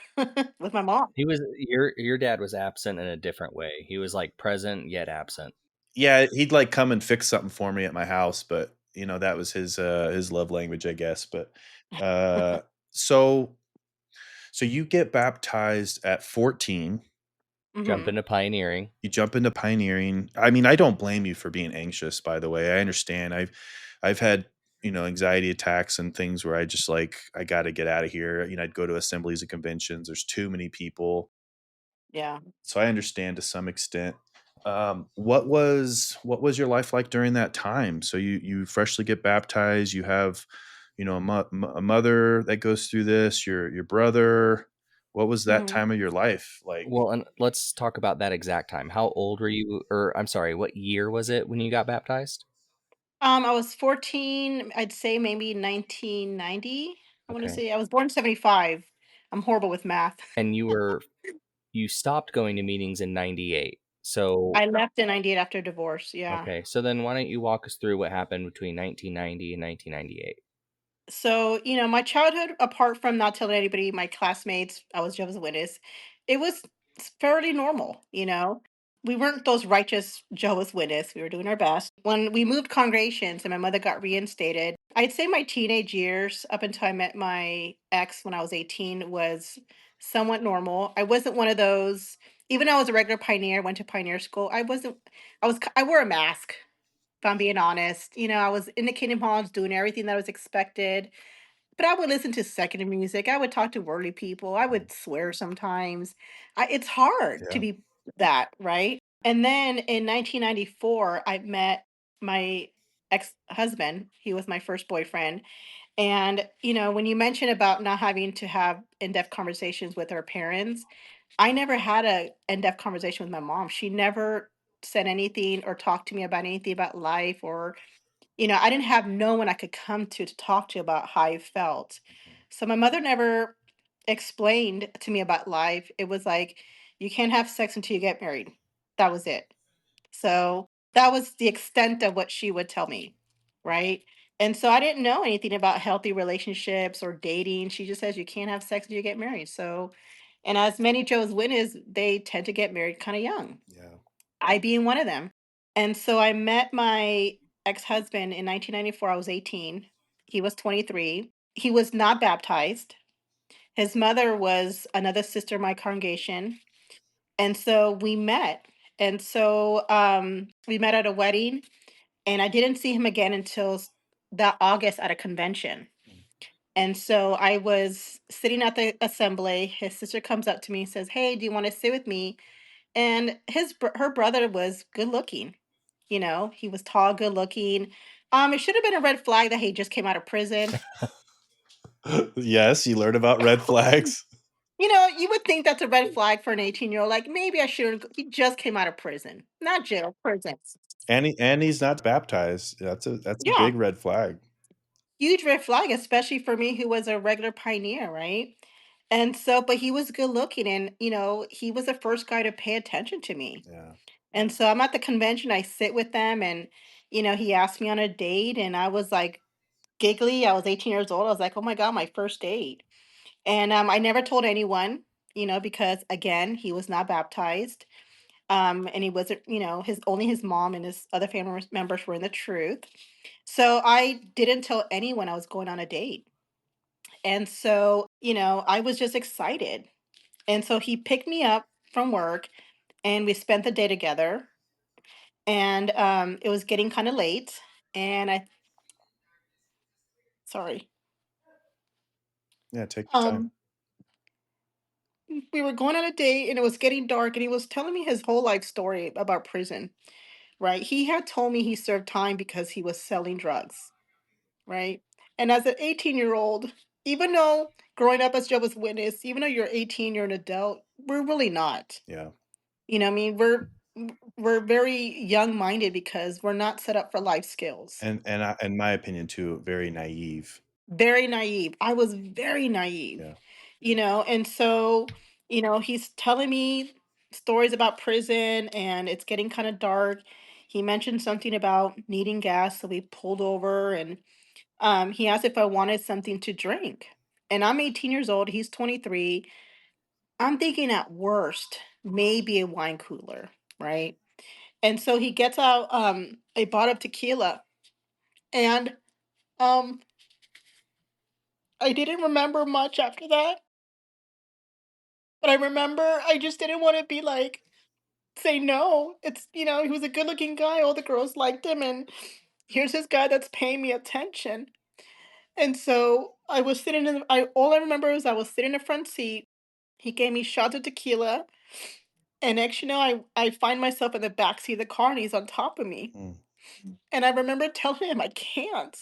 with my mom. He was your dad was absent in a different way. He was, like, present yet absent. Yeah, he'd, like, come and fix something for me at my house, but, that was his love language, I guess, but, uh, so So you get baptized at 14, Jump Hmm. into pioneering. you jump into pioneering. I mean, I don't blame you for being anxious, by the way. I understand. I've had, anxiety attacks and things where I just like I got to get out of here. I'd go to assemblies and conventions. There's too many people. Yeah. So I understand to some extent. What was your life like during that time? So you freshly get baptized. You have, a mother that goes through this. Your brother. What was that Hmm. time of your life like? Well, and let's talk about that exact time. How old were you, or I'm sorry, what year was it when you got baptized? I was 14, I'd say maybe 1990. I want to Okay. say I was born 75. I'm horrible with math. And you stopped going to meetings in 98. So, I left in 98 after divorce. Yeah. okay. So then why don't you walk us through what happened between 1990 and 1998? So, my childhood, apart from not telling anybody, my classmates, I was Jehovah's Witness, it was fairly normal. We weren't those righteous Jehovah's Witness. We were doing our best. When we moved congregations and my mother got reinstated, I'd say my teenage years, up until I met my ex when I was 18, was somewhat normal. I wasn't one of those, even though I was a regular pioneer, went to pioneer school, I wore a mask. If I'm being honest, I was in the Kingdom Halls doing everything that was expected, but I would listen to secular music. I would talk to worldly people. I Mm, would swear sometimes. It's hard to yeah. be that, right? And then in 1994, I met my ex-husband. He was my first boyfriend. And, when you mention about not having to have in-depth conversations with our parents, I never had a in-depth conversation with my mom. She never said anything or talked to me about anything about life, or, I didn't have no one I could come to talk to about how I felt. Mhm. So my mother never explained to me about life. It was like, you can't have sex until you get married. That was it. So that was the extent of what she would tell me, right? And so I didn't know anything about healthy relationships or dating. She just says you can't have sex until you get married. So, and as many Joe's Witness, they tend to get married kind of young. Yeah. I being one of them. And so I met my ex-husband in 1994. I was 18. He was 23. He was not baptized. His mother was another sister in my congregation. And so we met. And so we met at a wedding, and I didn't see him again until that August at a convention. Mm. And so I was sitting at the assembly. His sister comes up to me and says, "Hey, do you want to sit with me?" And her brother was good looking. He was tall, good looking. It should have been a red flag that he just came out of prison. Yes, you learn about red flags. You would think that's a red flag for an 18-year-old. Like, maybe I shouldn't. He just came out of prison, not jail, prison. And he's not baptized. That's a Yeah, big red flag. huge red flag, especially for me who was a regular pioneer, right? And so, but he was good looking, and he was the first guy to pay attention to me. Yeah. And so I'm at the convention, I sit with them, and he asked me on a date, and I was like giggly. I was 18 years old. I was like, oh my God, my first date. And I never told anyone, because again, he was not baptized. And he wasn't, his mom and his other family members were in the truth. So I didn't tell anyone I was going on a date. And so, I was just excited. And so he picked me up from work, and we spent the day together. And it was getting kind of late. And sorry, Yeah, take your time. um, we were going on a date, and it was getting dark, and he was telling me his whole life story about prison, right? He had told me he served time because he was selling drugs, right? And as an 18-year-old, even though growing up as Jehovah's Witness, even though you're 18, you're an adult, we're really not. Yeah. What I mean, we're very young-minded because we're not set up for life skills. And I in my opinion too, very naive. Very naive. I was very naive, Yeah. and so, he's telling me stories about prison, and it's getting kind of dark. He mentioned something about needing gas, so we pulled over, and he asked if I wanted something to drink. And I'm 18 years old, he's 23. I'm thinking at worst, maybe a wine cooler, right? And so he gets out a bottle of tequila, and um I didn't remember much after that. But I remember I just didn't want to be like, say no. He was a good looking guy. All the girls liked him. And here's this guy that's paying me attention. And so I was sitting all I remember is I was sitting in the front seat. He gave me shots of tequila. And next, I find myself in the back seat of the car, and he's on top of me. Mm. And I remember telling him I can't.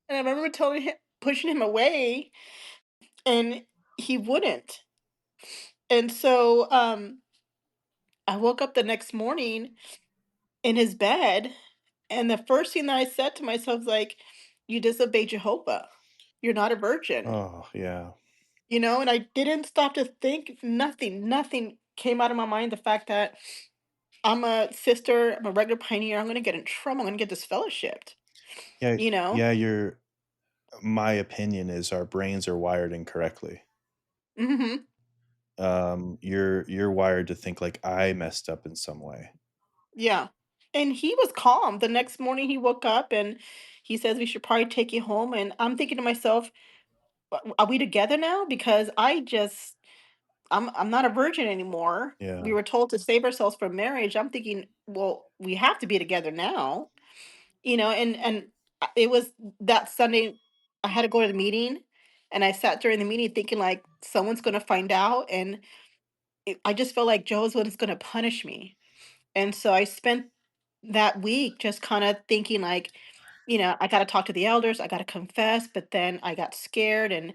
And I remember telling him, pushing him away, and he wouldn't. And so I woke up the next morning in his bed, and the first thing that I said to myself was like, "You disobey Jehovah. You're not a virgin." Oh, yeah. And I didn't stop to think. Nothing came out of my mind. The fact that I'm a sister, I'm a regular pioneer. I'm gonna get in trouble. I'm gonna get disfellowshipped. Yeah, You know. yeah, my opinion is our brains are wired incorrectly. Hmm. You're wired to think like I messed up in some way. Yeah. And he was calm. The next morning, he woke up and he says we should probably take you home. And I'm thinking to myself, Are we together now? Because I'm not a virgin anymore. We Yeah. were told to save ourselves for marriage. I'm thinking, well, we have to be together now, and it was that Sunday I had to go to the meeting, and I sat during the meeting thinking like someone's going to find out, and I just felt like Joe's one is going to punish me. And so I spent that week just kind of thinking like, I got to talk to the elders, I got to confess, but then I got scared. And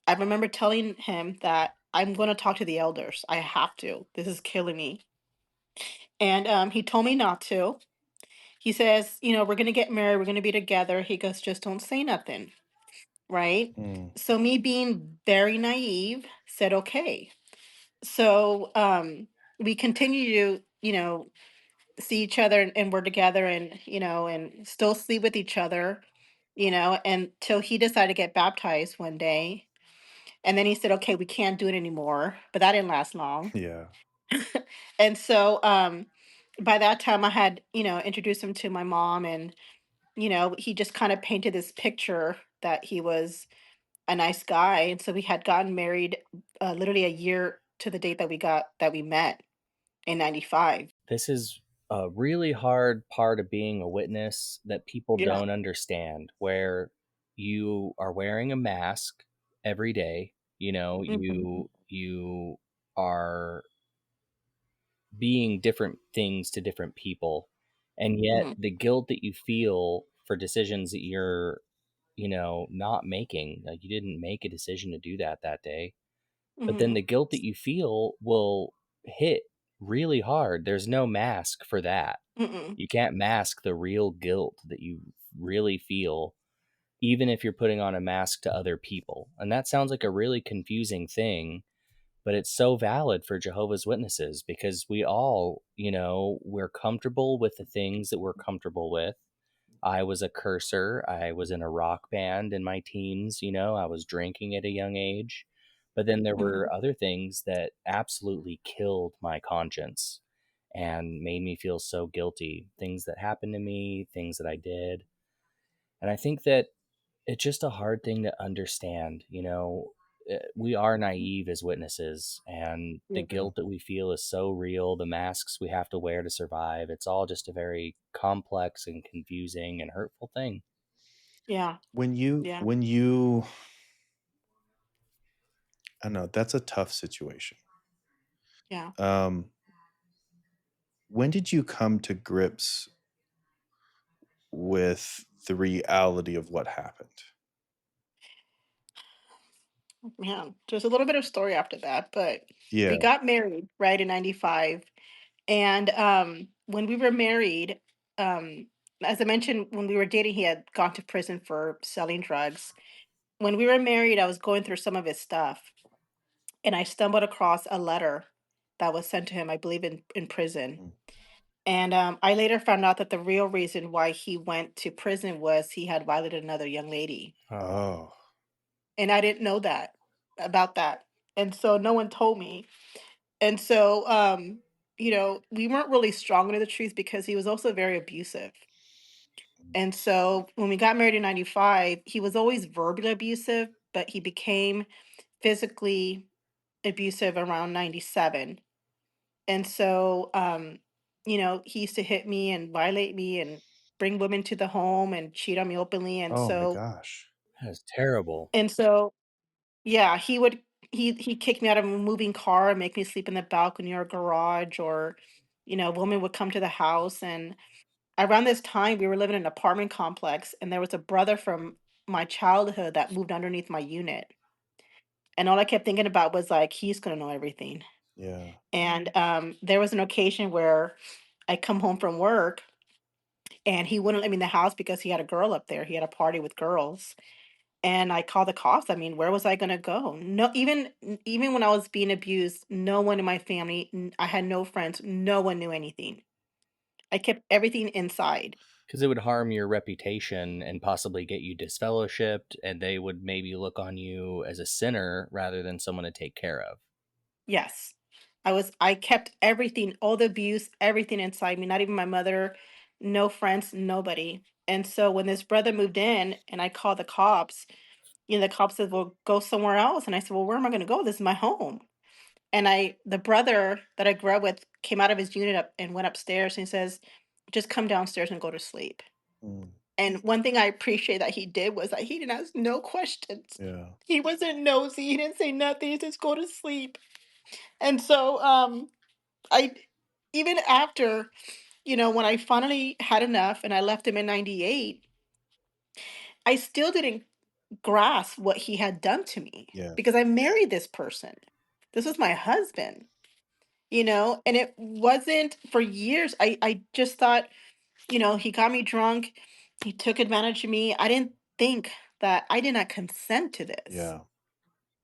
I remember telling him that I'm going to talk to the elders. I have to. This is killing me. And he told me not to. He says, we're going to get married, we're going to be together. He goes, just don't say nothing. Right. Mm, So, me being very naive, said, okay. So, we continue to, see each other, and we're together, and, and still sleep with each other, until he decided to get baptized one day. And then he said, okay, we can't do it anymore. But that didn't last long. yeah. And so, by that time, I had, introduced him to my mom, and, he just kind of painted this picture that he was a nice guy. And so we had gotten married literally a year to the date that we met in 95. This is a really hard part of being a witness that people Yeah. don't understand, where you are wearing a mask every day. You know, Hmm. you are being different things to different people, and yet Hmm. the guilt that you feel for decisions that you're, not making, like, you didn't make a decision to do that that day, but then Hmm. the guilt that you feel will hit really hard. There's no mask for that. Hmm. You can't mask the real guilt that you really feel, even if you're putting on a mask to other people. And that sounds like a really confusing thing, but it's so valid for Jehovah's Witnesses, because we all, we're comfortable with the things that we're comfortable with. I was a cursor. I was in a rock band in my teens, I was drinking at a young age. But then there Hmm. were other things that absolutely killed my conscience and made me feel so guilty. Things that happened to me, things that I did. And I think that it's just a hard thing to understand. We are naive as witnesses, and the Yeah. guilt that we feel is so real. The masks we have to wear to survive, it's all just a very complex and confusing and hurtful thing. Yeah. Yeah. When you I don't know, that's a tough situation. Yeah. Um, when did you come to grips with the reality of what happened? Yeah. There's a little bit of story after that, but Yeah. we got married right in 95. And when we were married, um, as I mentioned, when we were dating, he had gone to prison for selling drugs. When we were married, I was going through some of his stuff, and I stumbled across a letter that was sent to him, I believe, in prison. Mm. And I later found out that the real reason why he went to prison was he had violated another young lady. Oh, Oh, And I didn't know that about that. And so no one told me. And so, we weren't really strong into the truth because he was also very abusive. And so when we got married in 95, he was always verbally abusive, but he became physically abusive around 97. And so, he used to hit me and violate me and bring women to the home and cheat on me openly. And oh my so, gosh. that's terrible. and so, yeah, he kicked me out of a moving car and make me sleep in the balcony or garage, or, a woman would come to the house. And around this time, we were living in an apartment complex, and there was a brother from my childhood that moved underneath my unit. And all I kept thinking about was like, he's gonna know everything. Yeah. And there was an occasion where I come home from work, and he wouldn't let me in the house because he had a girl up there. He had a party with girls. And I called the cops. I mean, where was I gonna go? No, even when I was being abused, no one in my family, I had no friends, no one knew anything. I kept everything inside. Because it would harm your reputation and possibly get you disfellowshipped, and they would maybe look on you as a sinner rather than someone to take care of. Yes. I kept everything, all the abuse, everything inside me, not even my mother, no friends, nobody. And so when this brother moved in and I called the cops, the cops said, "Well, go somewhere else." And I said, "Well, where am I gonna go? This is my home." And the brother that I grew up with came out of his unit up and went upstairs, and he says, "Just come downstairs and go to sleep." Mm, And one thing I appreciate that he did was that he didn't ask no questions. yeah. He wasn't nosy. He didn't say nothing. He just go to sleep. And so I even after, when I finally had enough and I left him in 98, I still didn't grasp what he had done to me Yeah. because I married this person. This was my husband, and it wasn't for years. I just thought, he got me drunk. He took advantage of me. I didn't think that I did not consent to this. Yeah.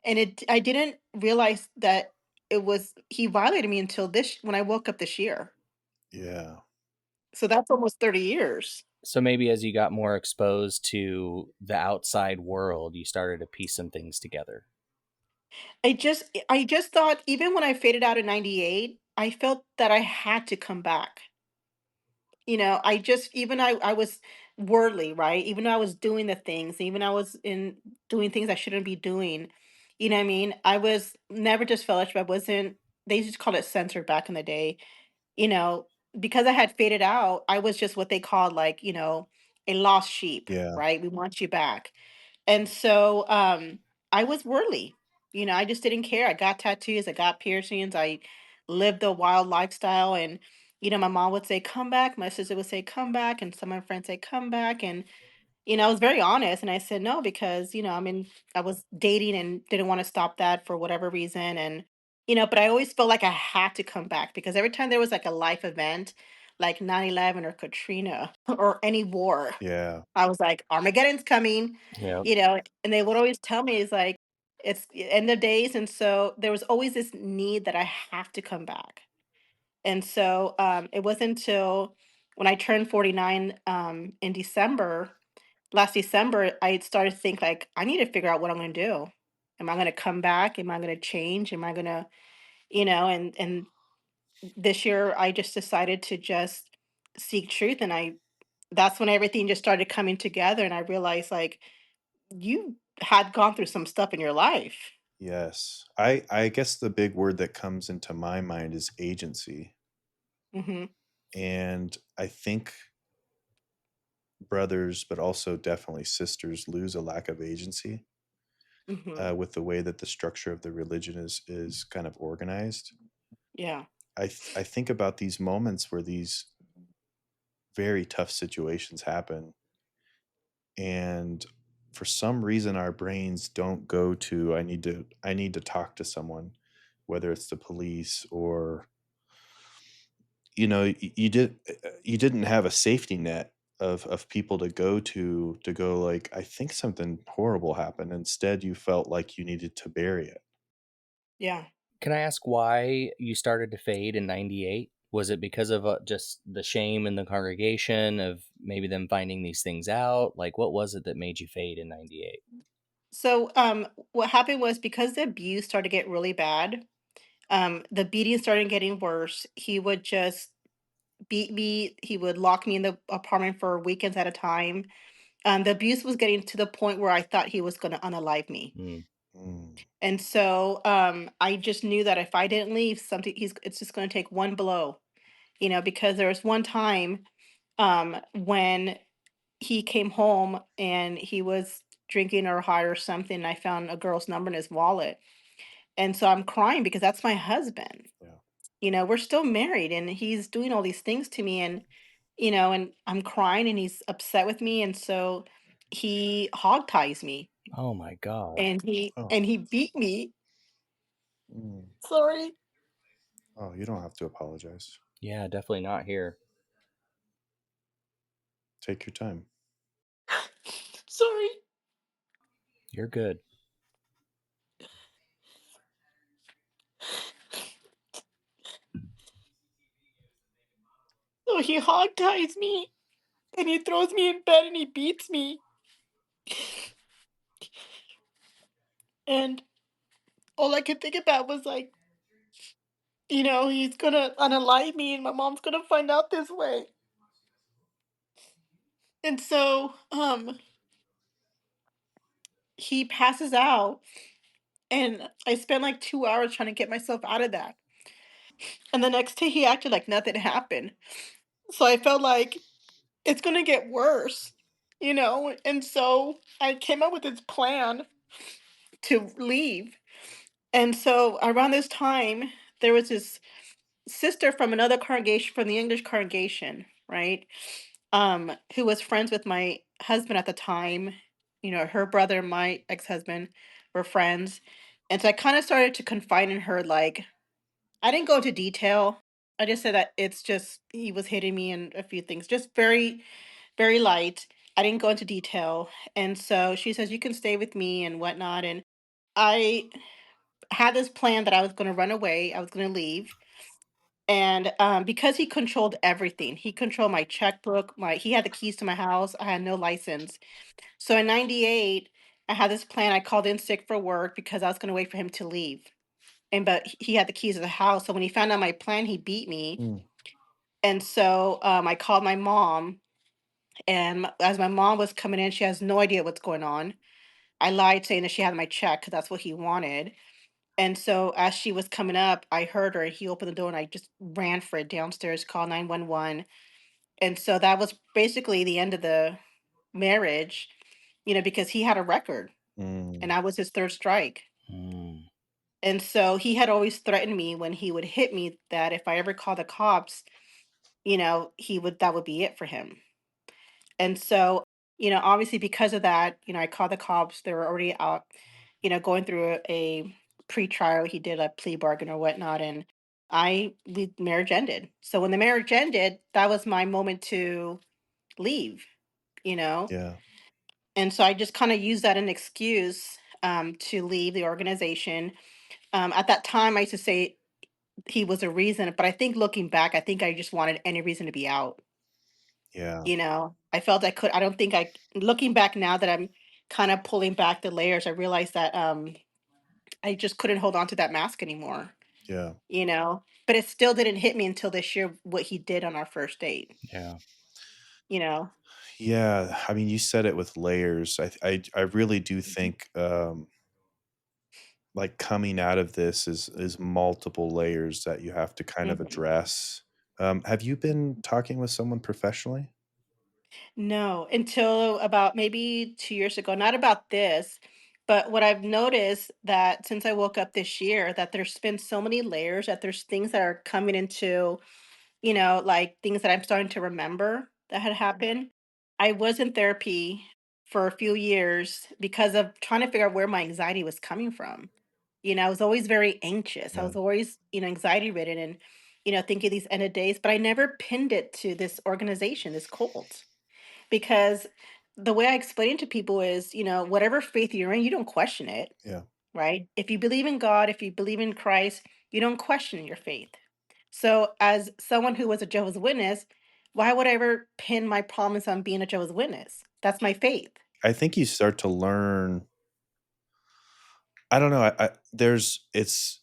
And I didn't realize that it was he violated me until this when I woke up this year. Yeah. So that's almost 30 years. So maybe as you got more exposed to the outside world, you started to piece some things together. I just thought even when I faded out in 98, I felt that I had to come back. I just even I was worldly, right? Even though I was doing the things, even I was in doing things I shouldn't be doing. You know what I mean? I was never just fellowship. I wasn't they just called it censored back in the day. You know, because I had faded out, I was just what they called like, a lost sheep, Yeah. right? We want you back. And so I was worldly. I just didn't care. I got tattoos, I got piercings, I lived a wild lifestyle. And, my mom would say, come back. My sister would say, come back. And some of my friends say, come back. And, I was very honest. And I said, no, because, I was dating and didn't want to stop that for whatever reason. And, but I always felt like I had to come back because every time there was like a life event, like 9/11 or Katrina or any war, Yeah. I was like, Armageddon's coming, Yeah. and they would always tell me, it's like, it's the end of days. And so there was always this need that I have to come back. And so it wasn't until when I turned 49 in last December, I started to think like, I need to figure out what I'm going to do. Am I going to come back? Am I going to change? Am I going to, and this year I just decided to just seek truth. And that's when everything just started coming together. And I realized like, you had gone through some stuff in your life. Yes. I guess the big word that comes into my mind is agency. Hmm. And I think brothers, but also definitely sisters, lose a lack of agency Hmm. with the way that the structure of the religion is kind of organized. Yeah. I think about these moments where these very tough situations happen, and for some reason our brains don't go to I need to talk to someone, whether it's the police or you didn't have a safety net of people to go like, I think something horrible happened. Instead you felt like you needed to bury it. Yeah. Can I ask why you started to fade in 98? Was it because of just the shame in the congregation of maybe them finding these things out? Like, what was it that made you fade in 98? So what happened was because the abuse started to get really bad, the beating started getting worse. He would just beat me. He would lock me in the apartment for weekends at a time. The abuse was getting to the point where I thought he was going to unalive me. Mm. Mm, And so I just knew that if I didn't leave, it's just going to take one blow, because there was one time when he came home and he was drinking or high or something. And I found a girl's number in his wallet. And so I'm crying because that's my husband. yeah. We're still married and he's doing all these things to me. And I'm crying and he's upset with me. And so he hog ties me Oh my God. and he Oh. and he beat me. Mm. Sorry. Oh, you don't have to apologize. Yeah, definitely not here. Take your time. Sorry. You're good. So he hog ties me and he throws me in bed and he beats me. And all I could think about was like, he's gonna unalive me and my mom's gonna find out this way. And so he passes out and I spent like 2 hours trying to get myself out of that. And the next day he acted like nothing happened. So I felt like it's gonna get worse, And so I came up with this plan to leave. And so around this time, there was this. sister from another congregation, from the English congregation, right? Who was friends with my husband at the time. You know, her brother and my ex-husband were friends. And so I kind of started to confide in her, like, I didn't go into detail. I just said that it's just he was hitting me and a few things, just very, very light. I didn't go into detail. And so she says, you can stay with me and whatnot. And I had this plan that I was going to run away, I was going to leave. And because he controlled everything, he controlled my checkbook, he had the keys to my house, I had no license. So in 98, I had this plan. I called in sick for work because I was going to wait for him to leave. And but he had the keys to the house. So when he found out my plan, he beat me. Mm, And so I called my mom. And as my mom was coming in, she has no idea what's going on. I lied saying that she had my check because that's what he wanted. And so as she was coming up, I heard her. He opened the door and I just ran for it downstairs, called 911. And so that was basically the end of the marriage, because he had a record and mm, I was his third strike. Mm. And so he had always threatened me when he would hit me that if I ever called the cops, that would be it for him. And so, obviously because of that, I called the cops. They were already out, going through a pre-trial. He did a plea bargain or whatnot. And the marriage ended. So when the marriage ended, that was my moment to leave, you know? yeah, And so I just kind of used that as an excuse to leave the organization. At that time, I used to say he was a reason, but I think looking back, I think I just wanted any reason to be out. yeah, I felt I don't think looking back now that I'm kind of pulling back the layers, I realized that I just couldn't hold on to that mask anymore, yeah. but it still didn't hit me until this year what he did on our first date, Yeah. you know? Yeah, I mean, you said it with layers. I really do Mhm. think, like, coming out of this is multiple layers that you have to kind of Mhm. address. Have you been talking with someone professionally? No, until about maybe 2 years ago, not about this, but what I've noticed that since I woke up this year, that there's been so many layers that there's things that are coming into, like things that I'm starting to remember that had happened. I was in therapy for a few years because of trying to figure out where my anxiety was coming from. I was always very anxious. I Yeah, was always, anxiety ridden and, thinking these end of days, but I never pinned it to this organization, this cult. Because the way I explain it to people is, whatever faith you're in, you don't question it, yeah. right? If you believe in God, if you believe in Christ, you don't question your faith. So, as someone who was a Jehovah's Witness, why would I ever pin my promise on being a Jehovah's Witness? That's my faith. I think you start to learn. I don't know. There's it's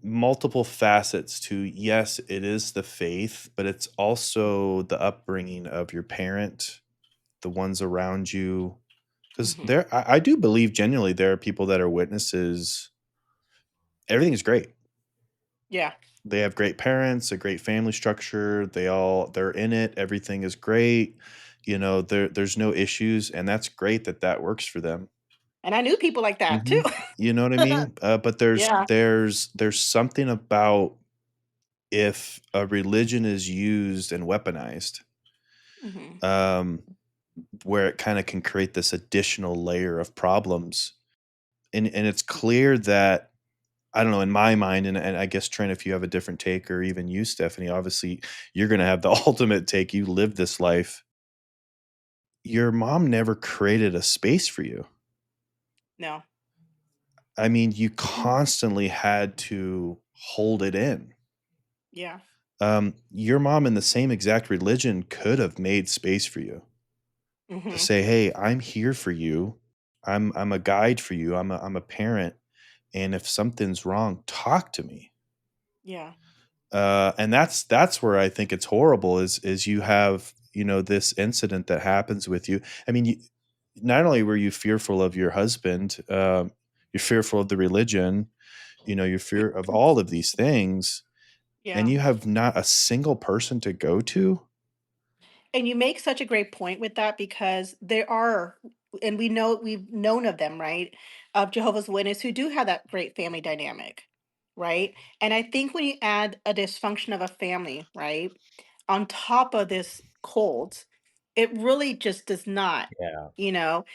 multiple facets to, yes, it is the faith, but it's also the upbringing of your parent, the ones around you. Because Hmm. I do believe genuinely there are people that are witnesses. Everything is great. Yeah. They have great parents, a great family structure. They're in it. Everything is great. There's no issues, and that's great that that works for them. And I knew people like that too. Mhm. You know what I mean? But there's Yeah. there's there's something about, if a religion is used and weaponized, Hmm. um, where it kind of can create this additional layer of problems. And it's clear that, I don't know, in my mind, and I guess Trent, if you have a different take, or even you, Stephanie, obviously you're gonna have the ultimate take. You lived this life. Your mom never created a space for you. No. I mean, you constantly had to hold it in. Yeah. Your mom in the same exact religion could have made space for you to Hmm. say, "Hey, I'm here for you. I'm a guide for you. I'm a parent, and if something's wrong, talk to me." Yeah. And that's where I think it's horrible, is you have, this incident that happens with you. I mean, not only were you fearful of your husband, you're fearful of the religion, you're fear of all of these things, and Yeah. you have not a single person to go to. And you make such a great point with that because there are, and we've known of them, right? Of Jehovah's Witness who do have that great family dynamic. right? And I think when you add a dysfunction of a family, right, on top of this cold, it really just does not, Yeah. you know.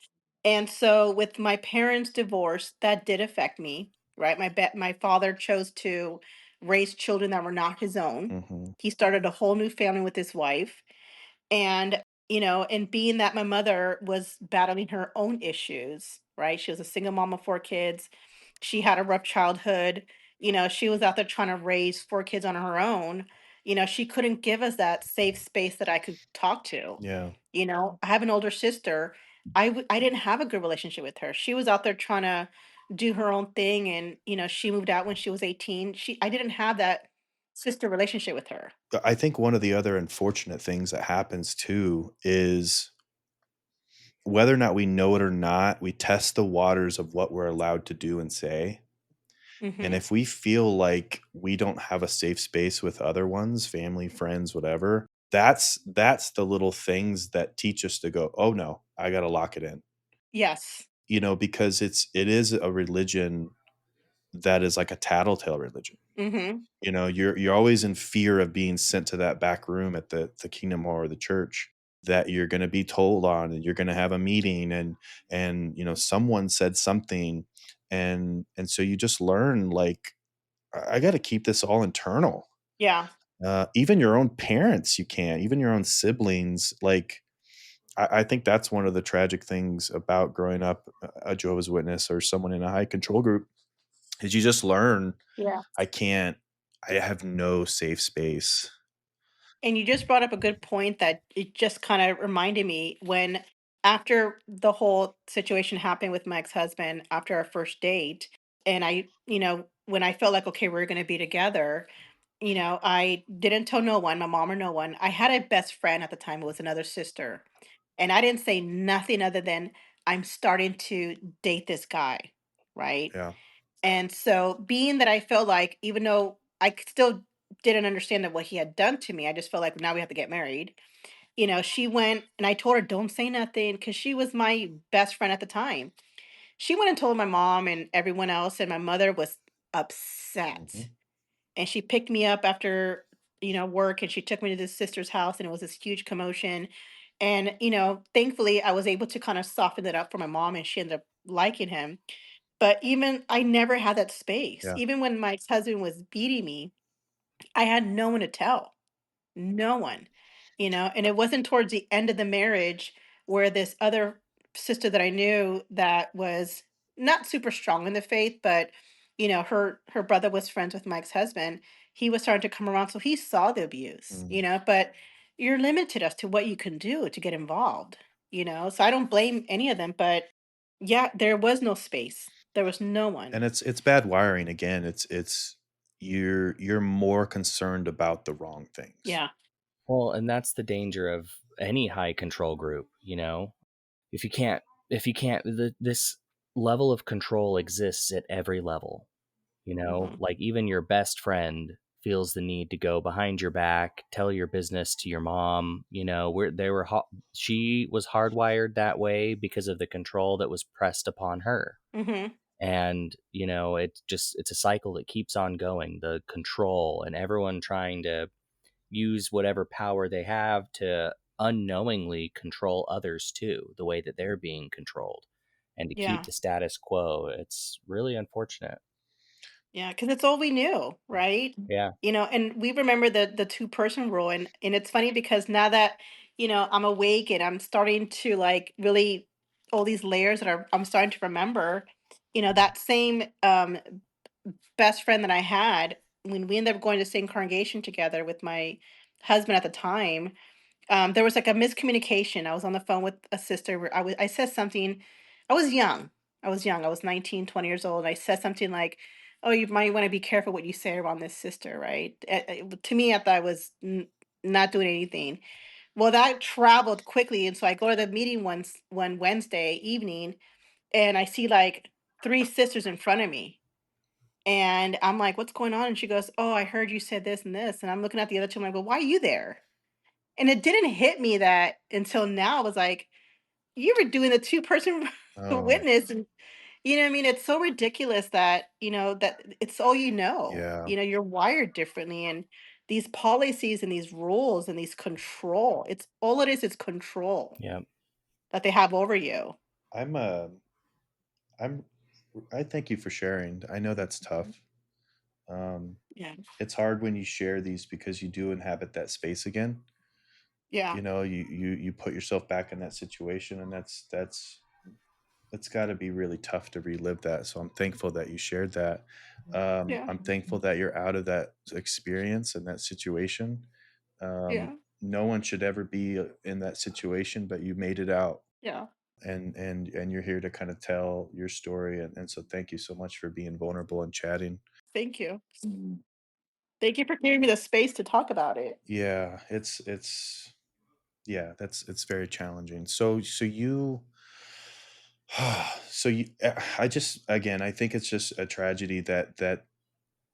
And so with my parents' divorce, that did affect me, right? My father chose to raise children that were not his own. Mhm. He started a whole new family with his wife. And, and being that my mother was battling her own issues, right? She was a single mom of 4 kids. She had a rough childhood. She was out there trying to raise 4 kids on her own. She couldn't give us that safe space that I could talk to. Yeah. I have an older sister. I didn't have a good relationship with her. She was out there trying to do her own thing, and she moved out when she was 18. I didn't have that sister relationship with her. I think one of the other unfortunate things that happens too is whether or not we know it or not, we test the waters of what we're allowed to do and say. And Mhm. if we feel like we don't have a safe space with other ones, family, friends, whatever, that's the little things that teach us to go, "Oh no, I got to lock it in." Yes. Because it is a religion that is like a tattletale religion. Mhm. You're always in fear of being sent to that back room at the kingdom hall or the church that you're going to be told on, and you're going to have a meeting, and someone said something, and so you just learn like I got to keep this all internal. Yeah. Even your own parents, you can't. Even your own siblings, like I think that's one of the tragic things about growing up a Jehovah's Witness or someone in a high control group is you just learn Yeah. I can't. I have no safe space. And you just brought up a good point that it just kind of reminded me when, after the whole situation happened with my ex-husband after our first date, and when I felt like, okay, we're going to be together, I didn't tell no one, my mom or no one. I had a best friend at the time, it was another sister. And I didn't say nothing other than, I'm starting to date this guy, right? Yeah. And so, being that I felt like, even though still didn't understand that what he had done to me, I just felt like now we have to get married. She went and I told her, don't say nothing, because she was my best friend at the time. She went and told my mom and everyone else, and my mother was upset. Mhm. And she picked me up after, work, and she took me to this sister's house, and it was this huge commotion. And, thankfully, I was able to kind of soften it up for my mom, and she ended up liking him. But even I never had that space. Yeah. Even when my ex-husband was beating me, I had no one to tell. No one. And it wasn't towards the end of the marriage where this other sister that I knew that was not super strong in the faith, but her brother was friends with my ex-husband. He was starting to come around, so he saw the abuse, Mhm. but you're limited as to what you can do to get involved, So I don't blame any of them, but yeah, there was no space. There was no one. And it's bad wiring again. It's you're more concerned about the wrong things. Yeah. Well, and that's the danger of any high control group, If you can't this level of control exists at every level, Mhm. Like even your best friend feels the need to go behind your back, tell your business to your mom, where she was hardwired that way because of the control that was pressed upon her. Mhm. And it's a cycle that keeps on going, the control and everyone trying to use whatever power they have to unknowingly control others too, the way that they're being controlled, and to keep Yeah. the status quo. It's really unfortunate. Yeah, because it's all we knew, right? Yeah. And we remember the two-person rule, and it's funny because now that, I'm awake and I'm starting to like really, all these layers that I'm starting to remember, that same best friend that I had, when we ended up going to the same congregation together with my husband at the time, there was like a miscommunication. I was on the phone with a sister where I said something. I was young. I was young. I was 19, 20 years old. I said something like, "Oh, you might want to be careful what you say around this sister," right? To me, I thought I was not doing anything. Well, that traveled quickly, and so I go to the meeting one Wednesday evening, and I see like three sisters in front of me, and I'm like, "What's going on?" And she goes, "Oh, I heard you said this and this," and I'm looking at the other two. I'm like, "Well, why are you there?" And it didn't hit me that until now. I was like, "You were doing the two-person Oh. witness," and, You know what I mean? It's so ridiculous that, that it's all you know. Yeah. You're wired differently, and these policies and these rules and these control. It's all it is control Yeah. that they have over you. I'm I'm I thank you for sharing. I know that's Mhm. tough. Um, Yeah. it's hard when you share these because you do inhabit that space again. Yeah. You put yourself back in that situation, and that's got to be really tough to relive that. So I'm thankful that you shared that. Yeah. I'm thankful that you're out of that experience and that situation. Yeah. No one should ever be in that situation, but you made it out, Yeah. and you're here to kind of tell your story. And so thank you so much for being vulnerable and chatting. Thank you. Thank you for giving me the space to talk about it. Yeah, it's yeah, it's very challenging. I just, again, I think it's just a tragedy that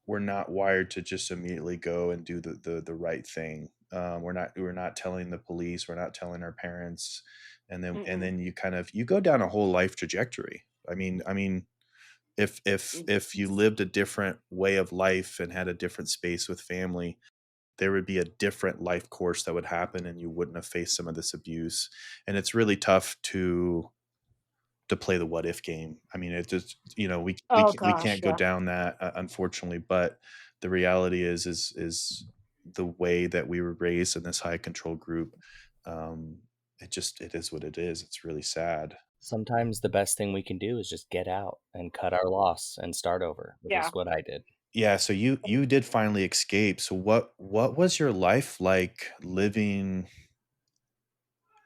we're not wired to just immediately go and do the right thing. We're not telling the police, we're not telling our parents, and then Mm-mm. you go down a whole life trajectory. I mean, if you lived a different way of life and had a different space with family, there would be a different life course that would happen, and you wouldn't have faced some of this abuse. And it's really tough to play the what if game. I mean, it just, Oh we gosh, can't go yeah. down that, unfortunately. But the reality is the way that we were raised in this high control group. Um, it is what it is. It's really sad. Sometimes the best thing we can do is just get out and cut our loss and start over, which is Yeah. what I did. Yeah. So you did finally escape. So what was your life like living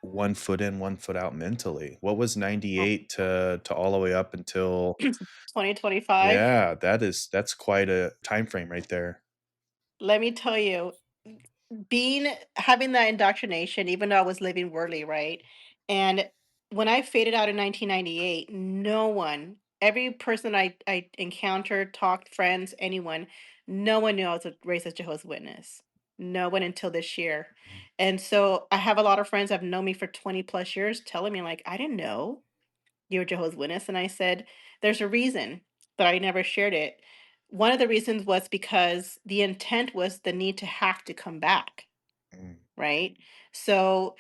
one foot in, one foot out mentally? What was Oh. 98 to all the way up until? 2025. Yeah, that's quite a time frame right there. Let me tell you, being having that indoctrination, even though I was living worldly, right? And when I faded out in 1998, no one, every person I encountered, talked, friends, anyone, no one knew I was raised as Jehovah's Witness. No one until this year. And so I have a lot of friends that have known me for 20 plus years telling me, like, I didn't know you were Jehovah's Witness. And I said, there's a reason that I never shared it. One of the reasons was because the intent was the need to have to come back, Mm, right? So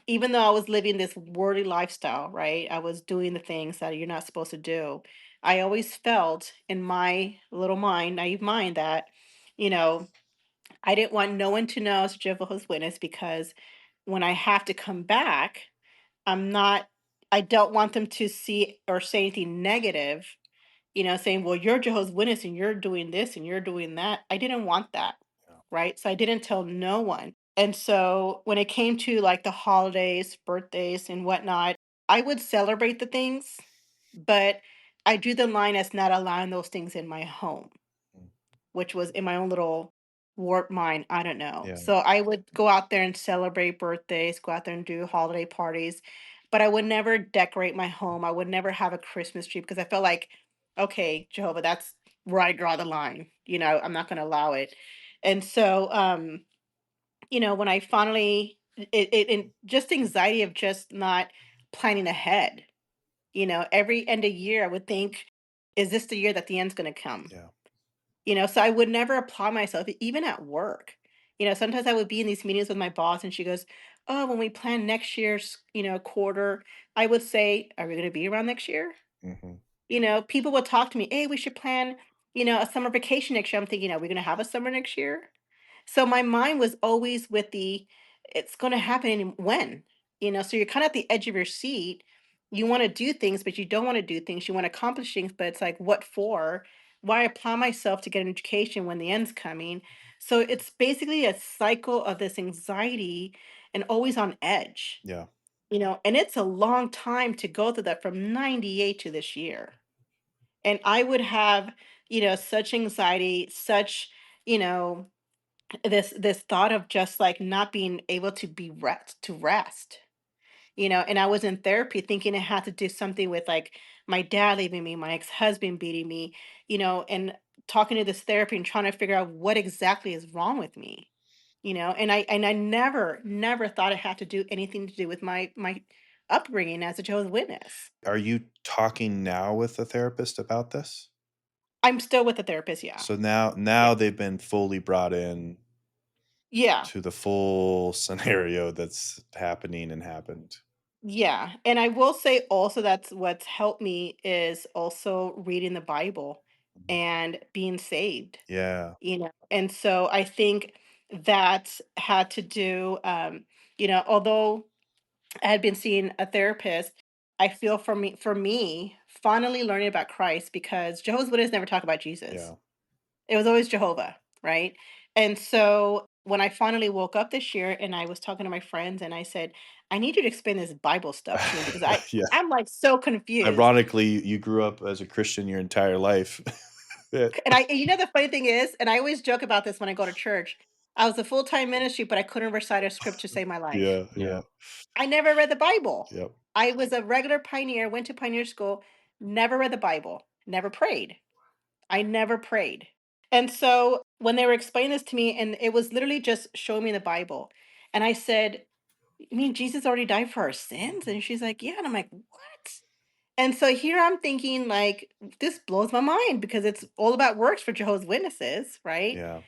even though I was living this worldly lifestyle, right? I was doing the things that you're not supposed to do. I always felt in my little mind, naive mind, that, you know, I didn't want no one to know I was Jehovah's Witness because when I have to come back, I'm not, I don't want them to see or say anything negative, saying, well, you're Jehovah's Witness and you're doing this and you're doing that. I didn't want that. yeah. Right. So I didn't tell no one. And so when it came to like the holidays, birthdays, and whatnot, I would celebrate the things, but I drew the line as not allowing those things in my home, Mm, which was in my own little warped mind. I don't know. yeah. So I would go out there and celebrate birthdays, go out there and do holiday parties, but I would never decorate my home. I would never have a Christmas tree because I felt like, okay, Jehovah, that's where I draw the line. I'm not going to allow it. And so, when I finally, it just anxiety of just not planning ahead. Every end of year, I would think, is this the year that the end's going to come? Yeah. So I would never apply myself, even at work. Sometimes I would be in these meetings with my boss and she goes, oh, when we plan next year's, quarter, I would say, are we going to be around next year? Mhm. People would talk to me, hey, we should plan, a summer vacation next year. I'm thinking, are we going to have a summer next year? So my mind was always with it's going to happen when, so you're kind of at the edge of your seat. You want to do things, but you don't want to do things. You want to accomplish things, but it's like, what for? Why apply myself to get an education when the end's coming? So it's basically a cycle of this anxiety and always on edge, Yeah. and it's a long time to go through that from 98 to this year. And I would have, such anxiety, such, you know, this thought of just like not being able to be rest. And I was in therapy thinking it had to do something with like my dad leaving me, my ex-husband beating me, and talking to this therapy and trying to figure out what exactly is wrong with me. And I never thought it had to do anything to do with my upbringing as a Jehovah's Witness. Are you talking now with a therapist about this? I'm still with the therapist, yeah. So now Yeah. they've been fully brought in Yeah. to the full scenario that's happening and happened. Yeah. And I will say also that's what's helped me is also reading the Bible Mhm. and being saved, Yeah. And so I think that had to do, although I had been seeing a therapist, I feel for me, finally learning about Christ because Jehovah's Witnesses never talk about Jesus. Yeah. It was always Jehovah, right? And so when I finally woke up this year and I was talking to my friends and I said, I need you to explain this Bible stuff to me because Yeah. I'm like so confused. Ironically, you grew up as a Christian your entire life. Yeah. And the funny thing is, and I always joke about this when I go to church, I was a full-time ministry, but I couldn't recite a script to save my life. Yeah, Yeah. yeah. I never read the Bible. Yep. I was a regular pioneer, went to pioneer school, never read the Bible, never prayed. I never prayed. And so when they were explaining this to me, and it was literally just showing me the Bible, and I said, "You mean Jesus already died for our sins?" And she's like, "Yeah." And I'm like, "What?" And so here I'm thinking, like, this blows my mind because it's all about works for Jehovah's Witnesses, right? Yeah.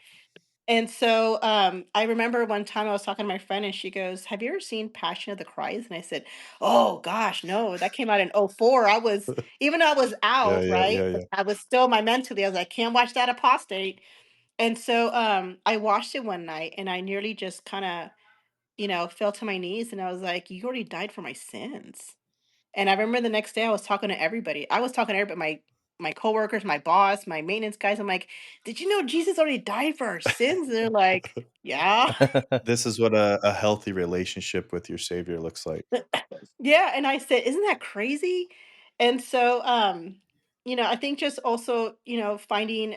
And so I remember one time I was talking to my friend and she goes, "Have you ever seen Passion of the Christ?" And I said, "Oh gosh, no, that came out in '04." I was, even though I was Yeah, out, yeah, right? yeah, But yeah. I was still my mentally, I was like, can't watch that apostate. And so I watched it one night and I nearly just kind of, fell to my knees and I was like, "You already died for my sins." And I remember the next day I was talking to everybody. I was talking to everybody, my coworkers, my boss, my maintenance guys. I'm like, "Did you know Jesus already died for our sins?" And they're like, "Yeah." This is what a healthy relationship with your savior looks like. Yeah, and I said, "Isn't that crazy?" And so, I think just also, finding,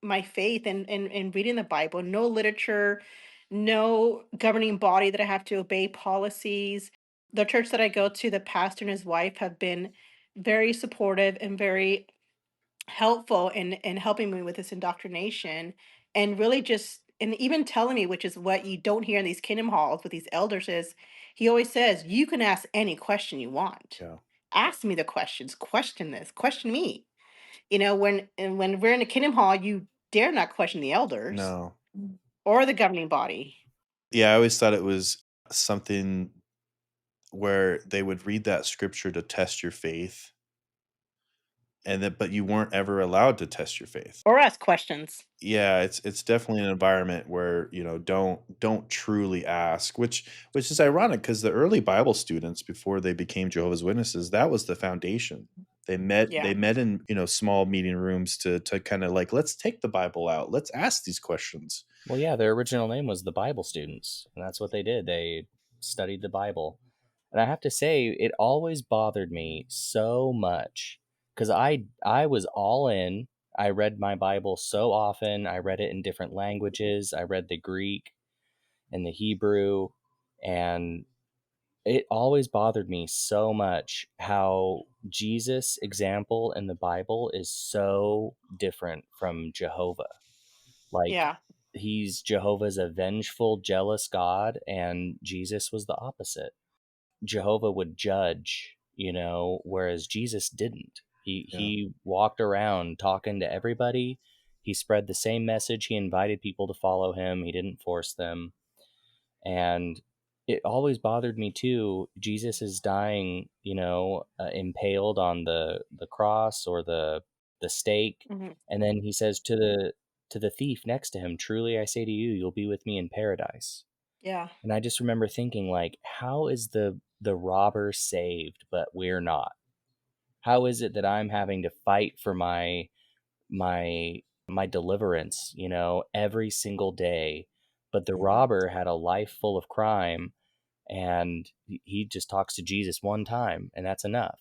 my faith and reading the Bible, no literature, no governing body that I have to obey policies. The church that I go to, the pastor and his wife have been very supportive and very helpful in helping me with this indoctrination and really just and even telling me, which is what you don't hear in these kingdom halls with these elders, is he always says you can ask any question you want, Yeah. ask me the questions, question this, question me, when we're in a kingdom hall you dare not question the elders No. or the governing body. Yeah, I always thought it was something where they would read that scripture to test your faith, and then but you weren't ever allowed to test your faith. Or ask questions. Yeah, it's definitely an environment where, don't truly ask, which is ironic because the early Bible students before they became Jehovah's Witnesses, that was the foundation. They Yeah. met in, small meeting rooms to kind of like, let's take the Bible out. Let's ask these questions. Well, yeah, their original name was the Bible students, and that's what they did. They studied the Bible. And I have to say, it always bothered me so much because I was all in. I read my Bible so often. I read it in different languages. I read the Greek and the Hebrew, and it always bothered me so much how Jesus' example in the Bible is so different from Jehovah. Like, Yeah. he's Jehovah's a vengeful, jealous God, and Jesus was the opposite. Jehovah would judge, whereas Jesus didn't. He Yeah. he walked around talking to everybody. He spread the same message. He invited people to follow him. He didn't force them. And it always bothered me too. Jesus is dying, impaled on the cross or the stake, Hmm. and then he says to the thief next to him, "Truly I say to you, you'll be with me in paradise." Yeah. And I just remember thinking, like, how is the robber saved, but we're not? How is it that I'm having to fight for my deliverance, every single day, but the Mhm. robber had a life full of crime, and he just talks to Jesus one time, and that's enough.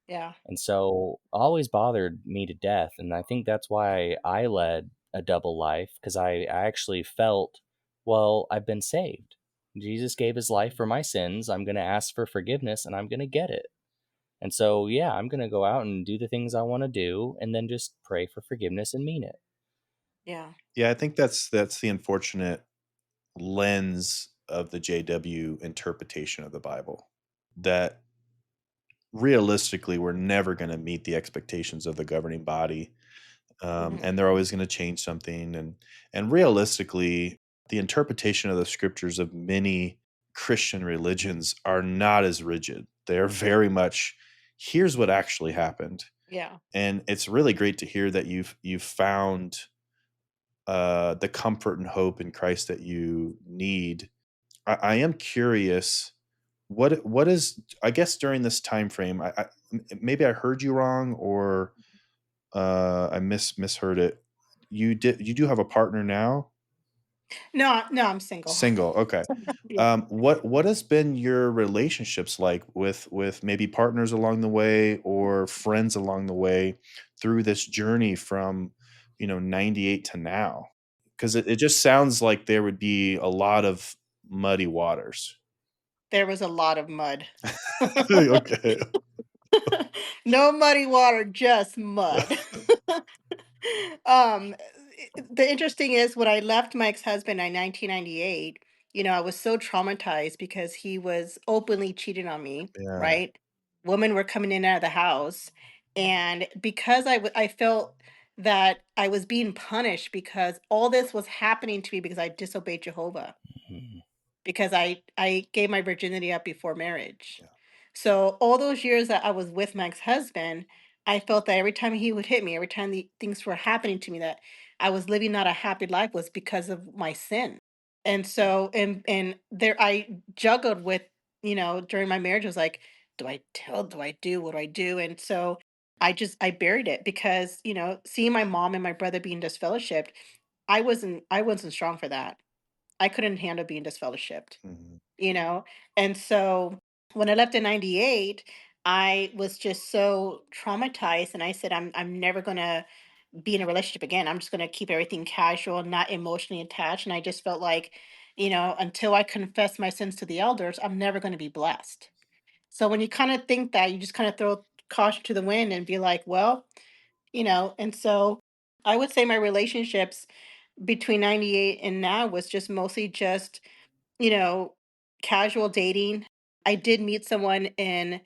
Yeah. And so always bothered me to death. And I think that's why I led a double life, because I actually felt, well, I've been saved. Jesus gave his life for my sins. I'm going to ask for forgiveness and I'm going to get it. And so, yeah, I'm going to go out and do the things I want to do and then just pray for forgiveness and mean it. Yeah. Yeah, I think that's the unfortunate lens of the JW interpretation of the Bible. that realistically we're never going to meet the expectations of the governing body, Mhm. and they're always going to change something. And realistically, the interpretation of the scriptures of many Christian religions are not as rigid. They're very much, here's what actually happened. Yeah. And it's really great to hear that you've found the comfort and hope in Christ that you need. I am curious, what is, I guess during this time frame, maybe I heard you wrong, or I misheard it. You do have a partner now? No, no, I'm single. Single, okay. Yeah. What has been your relationships like with maybe partners along the way or friends along the way through this journey from, 98 to now? Because it just sounds like there would be a lot of muddy waters. There was a lot of mud. Okay. No muddy water, just mud. Um, the interesting is when I left my ex-husband in 1998, I was so traumatized because he was openly cheating on me, Yeah. right? Women were coming in and out of the house, and because I felt that I was being punished because all this was happening to me because I disobeyed Jehovah, Mhm. because I gave my virginity up before marriage. Yeah. So all those years that I was with my ex-husband, I felt that every time he would hit me, every time the things were happening to me, that I was living not a happy life was because of my sin. And so and there I juggled with, during my marriage, was like, do I tell, do I do, what do I do? And so I buried it because, seeing my mom and my brother being disfellowshipped, I wasn't strong for that. I couldn't handle being disfellowshipped, Mhm. you know? And so when I left in 98, I was just so traumatized and I said, I'm never gonna be in a relationship again. I'm just gonna keep everything casual, not emotionally attached. And I just felt like, until I confess my sins to the elders, I'm never gonna be blessed. So when you kind of think that, you just kind of throw caution to the wind and be like, well, and so I would say my relationships between 98 and now was just mostly just, you know, casual dating. I did meet someone in,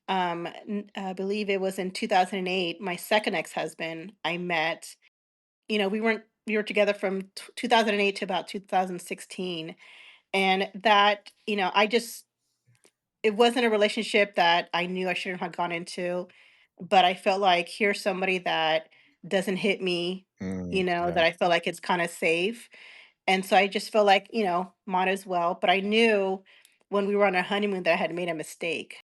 I believe it was in 2008, my second ex-husband I met. We were together from 2008 to about 2016. And that, it wasn't a relationship that I knew I shouldn't have gone into, but I felt like here's somebody that doesn't hit me, Yeah. that I feel like it's kind of safe. And so I just felt like, might as well. But I knew when we were on our honeymoon that I had made a mistake,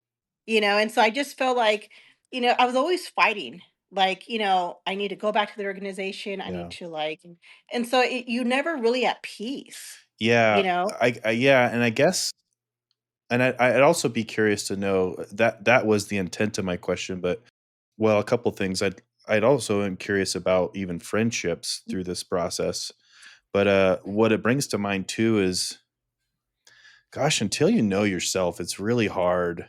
and so I just felt like, I was always fighting. Like, I need to go back to the organization. I need Yeah. to like, and so you never really at peace, Yeah. you know? Yeah, and I guess, and I'd also be curious to know, that was the intent of my question, but, well, a couple things. I'd also am curious about even friendships through this process. But, what it brings to mind too is, gosh, until you know yourself, it's really hard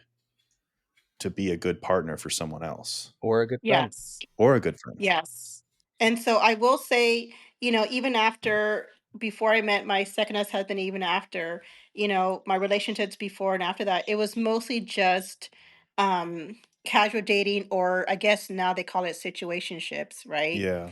to be a good partner for someone else Or a good friend. Yes. or a good friend. Yes. And so I will say, even after, before I met my second ex-husband, even after, my relationships before and after that, it was mostly just casual dating, or I guess now they call it situationships, right? Yeah.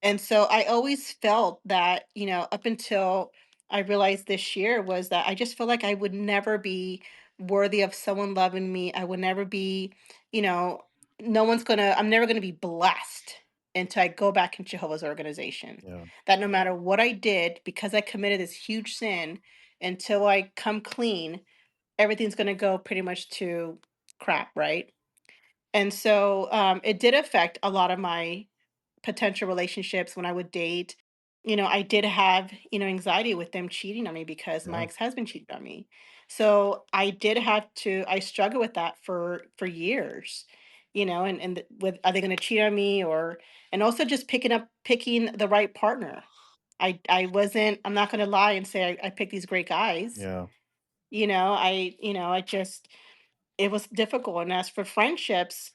And so I always felt that, up until I realized this year, was that I just feel like I would never be worthy of someone loving me. I would never be, you know, I'm never gonna be blessed until I go back in Jehovah's organization. Yeah. That no matter what I did, because I committed this huge sin, until I come clean, everything's gonna go pretty much to crap, right? And so it did affect a lot of my potential relationships when I would date. I did have, anxiety with them cheating on me because my Yeah. ex-husband cheated on me. So I struggled with that for years, with, are they going to cheat on me, or, and also just picking the right partner. I'm not going to lie and say I picked these great guys. Yeah. I just, it was difficult. And as for friendships,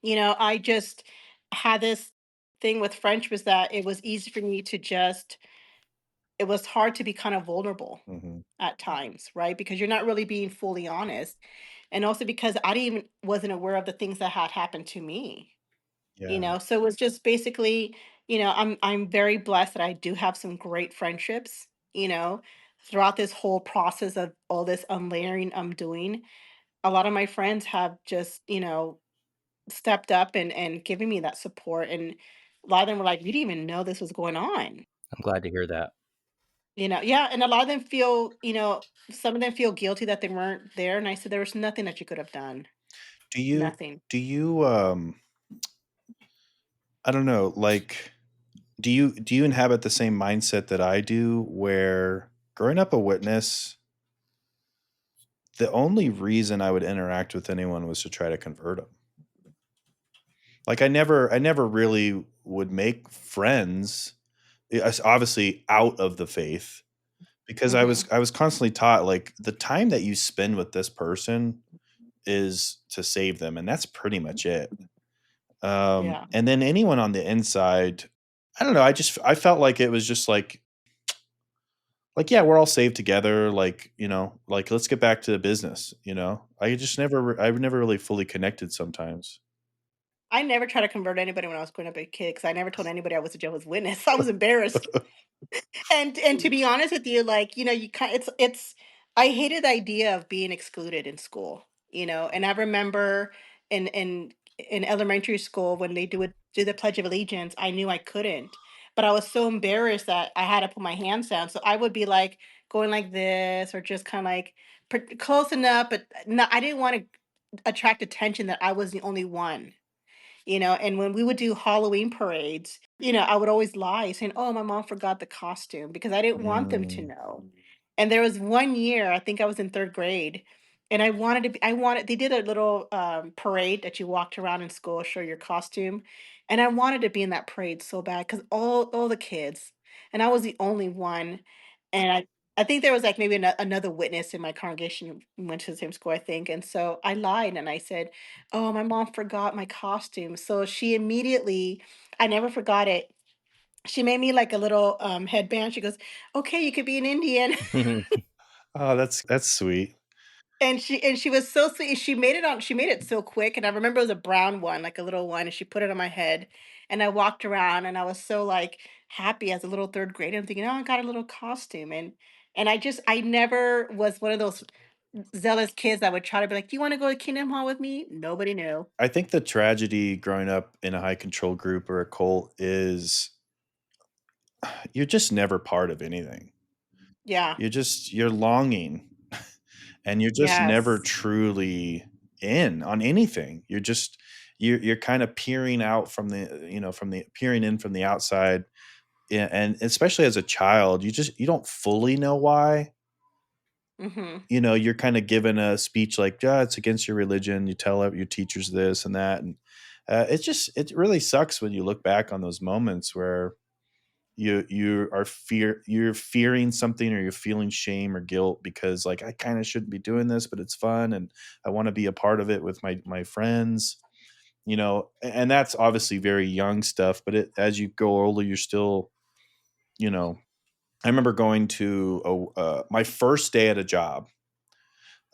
I just had this thing with French, was that it was easy for me to just, it was hard to be kind of vulnerable Mhm. at times, right? Because you're not really being fully honest. and also because I didn't even wasn't aware of the things that had happened to me, Yeah. so it was just basically, I'm very blessed that I do have some great friendships, throughout this whole process of all this unlayering I'm doing. A lot of my friends have just, stepped up and given me that support, and a lot of them were like, "We didn't even know this was going on." I'm glad to hear that. Yeah, and a lot of them feel, some of them feel guilty that they weren't there, and I said, "There was nothing that you could have done. Do you Nothing." do you I don't know, like do you inhabit the same mindset that I do where growing up a witness, the only reason I would interact with anyone was to try to convert them. Like I never really would make friends, obviously out of the faith, because I was Mhm. I was constantly taught like the time that you spend with this person is to save them, and that's pretty much it. Yeah. And then anyone on the inside, I don't know. I felt like it was just like yeah, we're all saved together. Like like let's get back to business. I've never really fully connected sometimes. I never tried to convert anybody when I was growing up a kid because I never told anybody I was a Jehovah's Witness. I was embarrassed. And to be honest with you, like, you kind it's I hated the idea of being excluded in school, and I remember in elementary school when they do the Pledge of Allegiance, I knew I couldn't. But I was so embarrassed that I had to put my hands down. So I would be like going like this or just kind of like close enough, but no, I didn't want to attract attention that I was the only one. And when we would do Halloween parades, I would always lie saying, "Oh, my mom forgot the costume," because I didn't want them to Mm, know. And there was one year, I think I was in 3rd grade, and I wanted they did a little, parade that you walked around in school, show your costume, and I wanted to be in that parade so bad because all the kids, and I was the only one, and I think there was, like, maybe another witness in my congregation who went to the same school, I think, and so I lied and I said, "Oh, my mom forgot my costume." So she immediately, I never forgot it. She made me like a little headband. She goes, "Okay, you could be an Indian." oh, that's sweet. And she was so sweet. She made it so quick. And I remember it was a brown one, like a little one, and she put it on my head. And I walked around and I was so like happy as a little 3rd grader. I'm thinking, "Oh, I got a little costume." And I never was one of those zealous kids that would try to be like, "Do you want to go to Kingdom Hall with me?" Nobody knew. I think the tragedy growing up in a high control group or a cult is you're just never part of anything. Yeah. You're longing and you're just never Yes. truly in on anything. You're kind of peering out from the peering in from the outside. Yeah, and especially as a child, you don't fully know why. Mhm. You're kind of given a speech like, "Yeah, it's against your religion." You tell your teachers this and that, and it really sucks when you look back on those moments where you're fearing something or you're feeling shame or guilt because like I kind of shouldn't be doing this, but it's fun and I want to be a part of it with my friends. And that's obviously very young stuff, but as you go older, you're still, you know, I remember going to my first day at a job.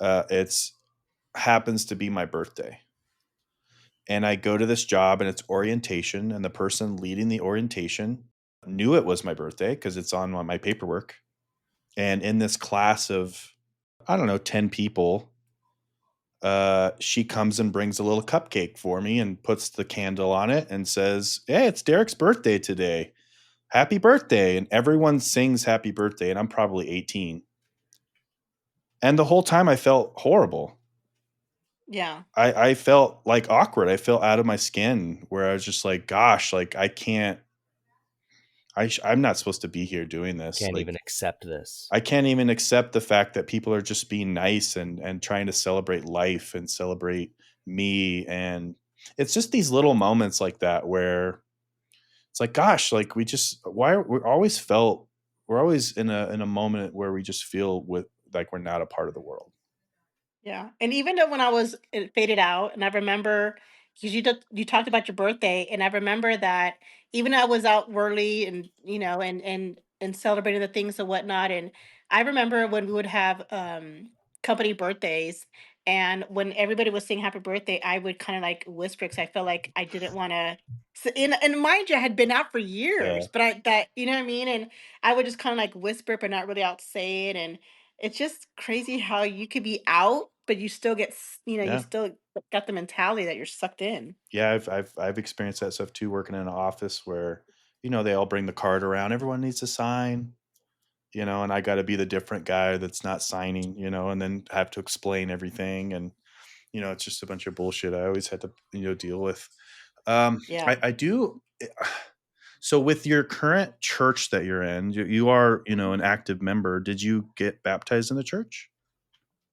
It's happens to be my birthday. And I go to this job and it's orientation, and the person leading the orientation knew it was my birthday because it's on my paperwork. And in this class of, I don't know, 10 people, she comes and brings a little cupcake for me and puts the candle on it and says, "Hey, it's Derek's birthday today. Happy birthday." And everyone sings happy birthday. And I'm probably 18. And the whole time I felt horrible. Yeah. I felt like awkward. I felt out of my skin where I was just like, gosh, like I'm not supposed to be here doing this. Can't even Like, accept this. I can't even accept the fact that people are just being nice and trying to celebrate life and celebrate me. And it's just these little moments like that where it's like, gosh, like we just why are, we're always in a moment where we just feel with like we're not a part of the world. Yeah, and even though when I was it faded out, and I remember because you talked about your birthday, and I remember that even though I was out early and and celebrating the things and whatnot, and I remember when we would have company birthdays, And when everybody was saying happy birthday, I would kind of like whisper because I felt like I didn't want to. So, and mind you, I had been out for Yeah. years, but I that you know what I mean. And I would just kind of like whisper, but not really out say it. And it's just crazy how you could be out, but you still get you Yeah. still got the mentality that you're sucked in. Yeah, I've experienced that stuff too working in an office where, they all bring the card around, everyone needs to sign, and I gotta be the different guy that's not signing, and then have to explain everything, and, it's just a bunch of bullshit I always had to, deal with. Yeah. I do so with your current church that you're in, you are, an active member. Did you get baptized in the church?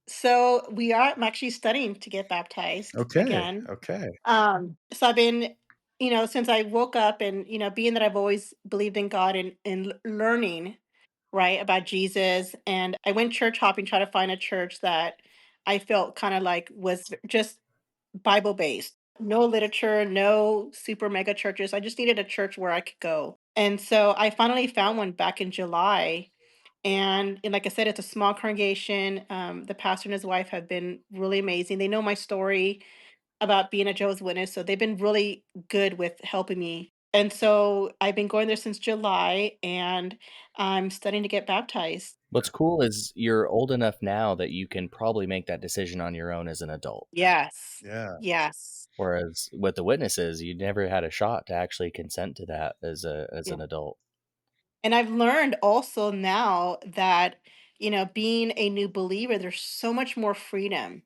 So I'm actually studying to get baptized Okay, again. okay. So I've been, since I woke up and, being that I've always believed in God and learning, right, about Jesus. And I went church hopping, trying to find a church that I felt kind of like was just Bible based. No literature, no super mega churches. I just needed a church where I could go. And so I finally found one back in July. And like I said, it's a small congregation. The pastor and his wife have been really amazing. They know my story about being a Jehovah's Witness, so they've been really good with helping me. And so I've been going there since July, and I'm studying to get baptized. What's cool is you're old enough now that you can probably make that decision on your own as an adult. Yes. Yeah, Yes. Whereas with the witnesses, you never had a shot to actually consent to that as Yeah. an adult. And I've learned also now that, being a new believer, there's so much more freedom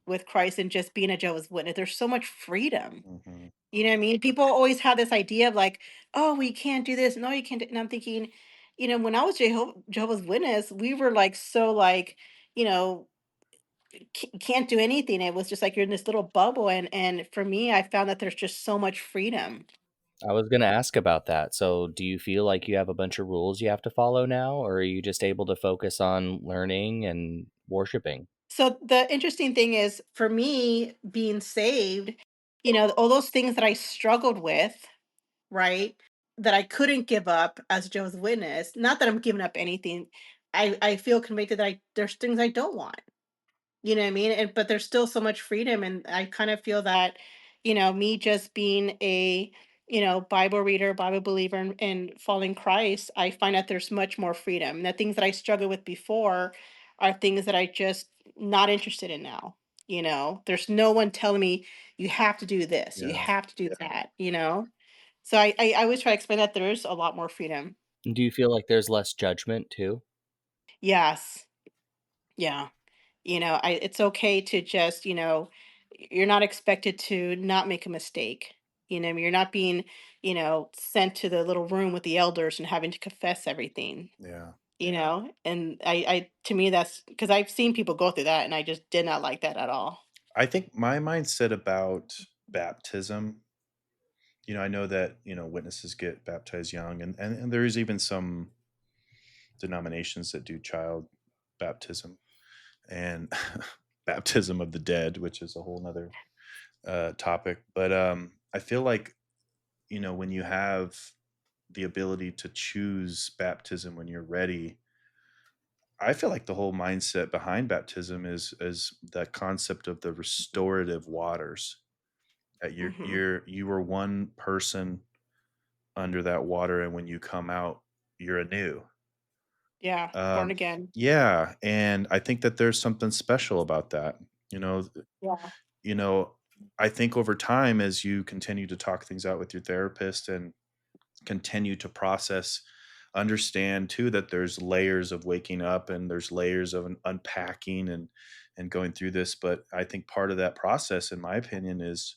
with Christ than just being a Jehovah's Witness. There's so much freedom. mhm, You know what I mean? People always have this idea of like, oh, we can't do this. No, you can't. And I'm thinking, when I was Jehovah's Witness, we were like, so like, you know, can't do anything. It was just like you're in this little bubble. And for me, I found that there's just so much freedom. I was gonna ask about that. So, do you feel like you have a bunch of rules you have to follow now, or are you just able to focus on learning and worshiping? So the interesting thing is for me being saved, all those things that I struggled with, right? That I couldn't give up as a Jehovah's Witness. Not that I'm giving up anything. I feel convicted that there's things I don't want. You know what I mean? And but there's still so much freedom, and I kind of feel that, me just being a, Bible reader, Bible believer, and following Christ, I find that there's much more freedom. And the things that I struggled with before are things that I just not interested in now. There's no one telling me you have to do this, you yeah. have to do that. So I always try to explain that there's a lot more freedom. Do you feel like there's less judgment too? Yes. Yeah. It's okay to just, you're not expected to not make a mistake. You're not being, sent to the little room with the elders and having to confess everything, Yeah. and to me, that's because I've seen people go through that and I just did not like that at all. I think my mindset about baptism, I know that, witnesses get baptized young, and there is even some denominations that do child baptism and baptism of the dead, which is a whole nother topic. But I feel like, when you have the ability to choose baptism when you're ready, I feel like the whole mindset behind baptism is that concept of the restorative waters. That Hmm. you were one person under that water, and when you come out, you're anew. Yeah, born Um, again. yeah, and I think that there's something special about that. You know, Yeah. you know, I think over time, as you continue to talk things out with your therapist and continue to process, understand too that there's layers of waking up and there's layers of unpacking and going through this. But I think part of that process, in my opinion, is,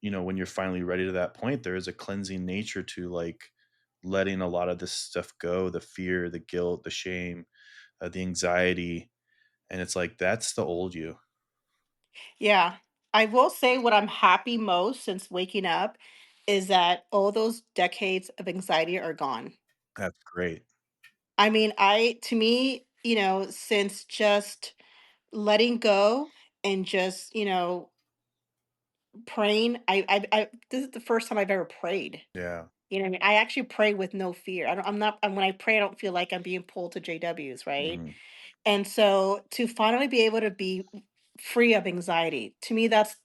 when you're finally ready to that point, there is a cleansing nature to like letting a lot of this stuff go, the fear, the guilt, the shame, the anxiety. And it's like, that's the old you. Yeah. I will say what I'm happy most since waking up is that all those decades of anxiety are gone. That's great. I mean, to me, since just letting go and just, praying, this is the first time I've ever prayed. Yeah. You know what I mean? I actually pray with no fear. I'm not, when I pray, I don't feel like I'm being pulled to JWs, right? Mhm. And so to finally be able to be free of anxiety. To me, that's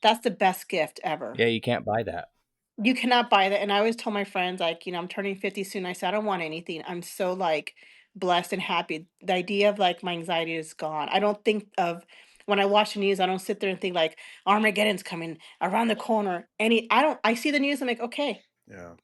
the best gift ever. Yeah, you can't buy that. You cannot buy that, and I always tell my friends, like, I'm turning 50 soon. I said, "I don't want anything." I'm so, like, blessed and happy. The idea of, like, my anxiety is gone. I don't think of when I watch the news, I don't sit there and think, like, Armageddon's coming around the corner. I see the news, I'm like, "Okay, Yeah.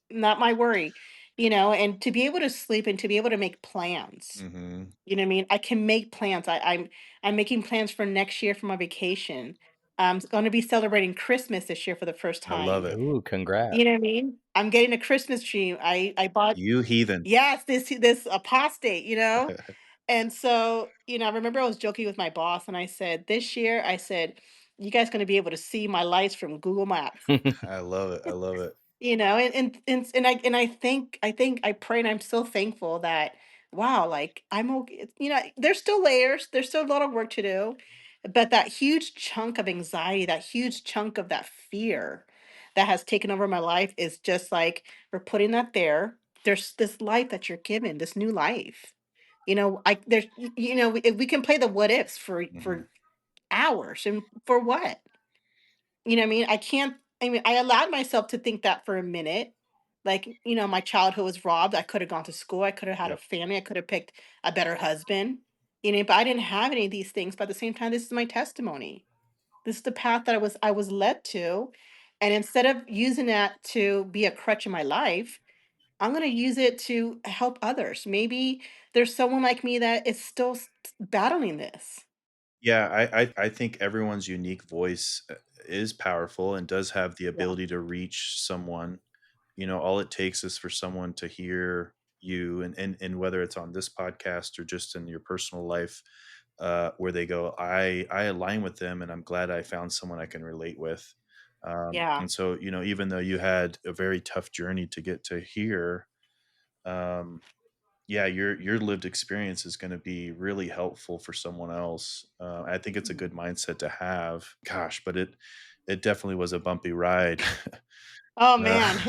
not my worry." And to be able to sleep and to be able to make plans. Mhm. You know what I mean? I can make plans. I'm making plans for next year for my vacation. I'm gonna be celebrating Christmas this year for the first I love time. it. Ooh, You congrats. know what I mean? I'm getting a Christmas tree. I bought, You heathen. yes, this apostate. And so, I remember I was joking with my boss and I said, this year, I said, you guys gonna be able to see my lights from Google Maps. I love it. I love it. And I pray and I'm so thankful that, wow, like, I'm okay. There's still layers, there's still a lot of work to do, but that huge chunk of anxiety, that huge chunk of that fear that has taken over my life is just like, we're putting that there. There's this life that you're given, this new life. I there's we can play the what ifs Mhm. for hours, and for what? You know what I mean? I allowed myself to think that for a minute. Like, my childhood was robbed. I could have gone to school. I could have had a Yep. family. I could have picked a better husband. But I didn't have any of these things. But at the same time, this is my testimony. This is the path that I was led to. And instead of using that to be a crutch in my life, I'm going to use it to help others. Maybe there's someone like me that is still battling this. Yeah, I think everyone's unique voice, is powerful and does have the Yeah. ability to reach someone. All it takes is for someone to hear you, and whether it's on this podcast or just in your personal life, where they go, I align with them, and I'm glad I found someone I can relate with. Yeah. And so, even though you had a very tough journey to get to here, um, yeah, your lived experience is going to be really helpful for someone else. I think it's a good mindset to have. Gosh, but it definitely was a bumpy ride. Oh uh, man,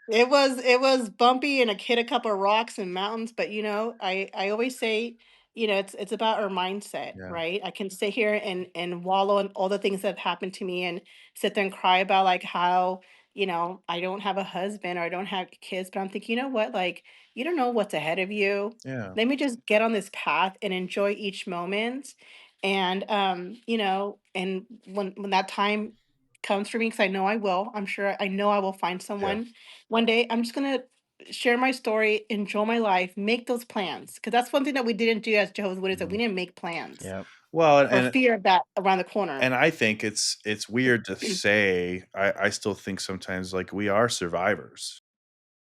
it was bumpy and it hit a couple of rocks and mountains, but I always say, it's about our mindset, yeah, right? I can sit here and wallow in all the things that have happened to me and sit there and cry about, like, how, I don't have a husband or I don't have kids, but I'm thinking, you know what? Like, you don't know what's ahead of you. yeah, Let me just get on this path and enjoy each moment. And when that time comes for me, because I know I will. I know I will find yeah. someone one day. I'm just gonna share my story, enjoy my life, make those plans. Because that's one thing that we didn't do as Jehovah's Witnesses, that we Mhm. didn't make plans Yep. Well, for fear of that around the corner. and I think it's weird to say. I still think sometimes, like, we are survivors.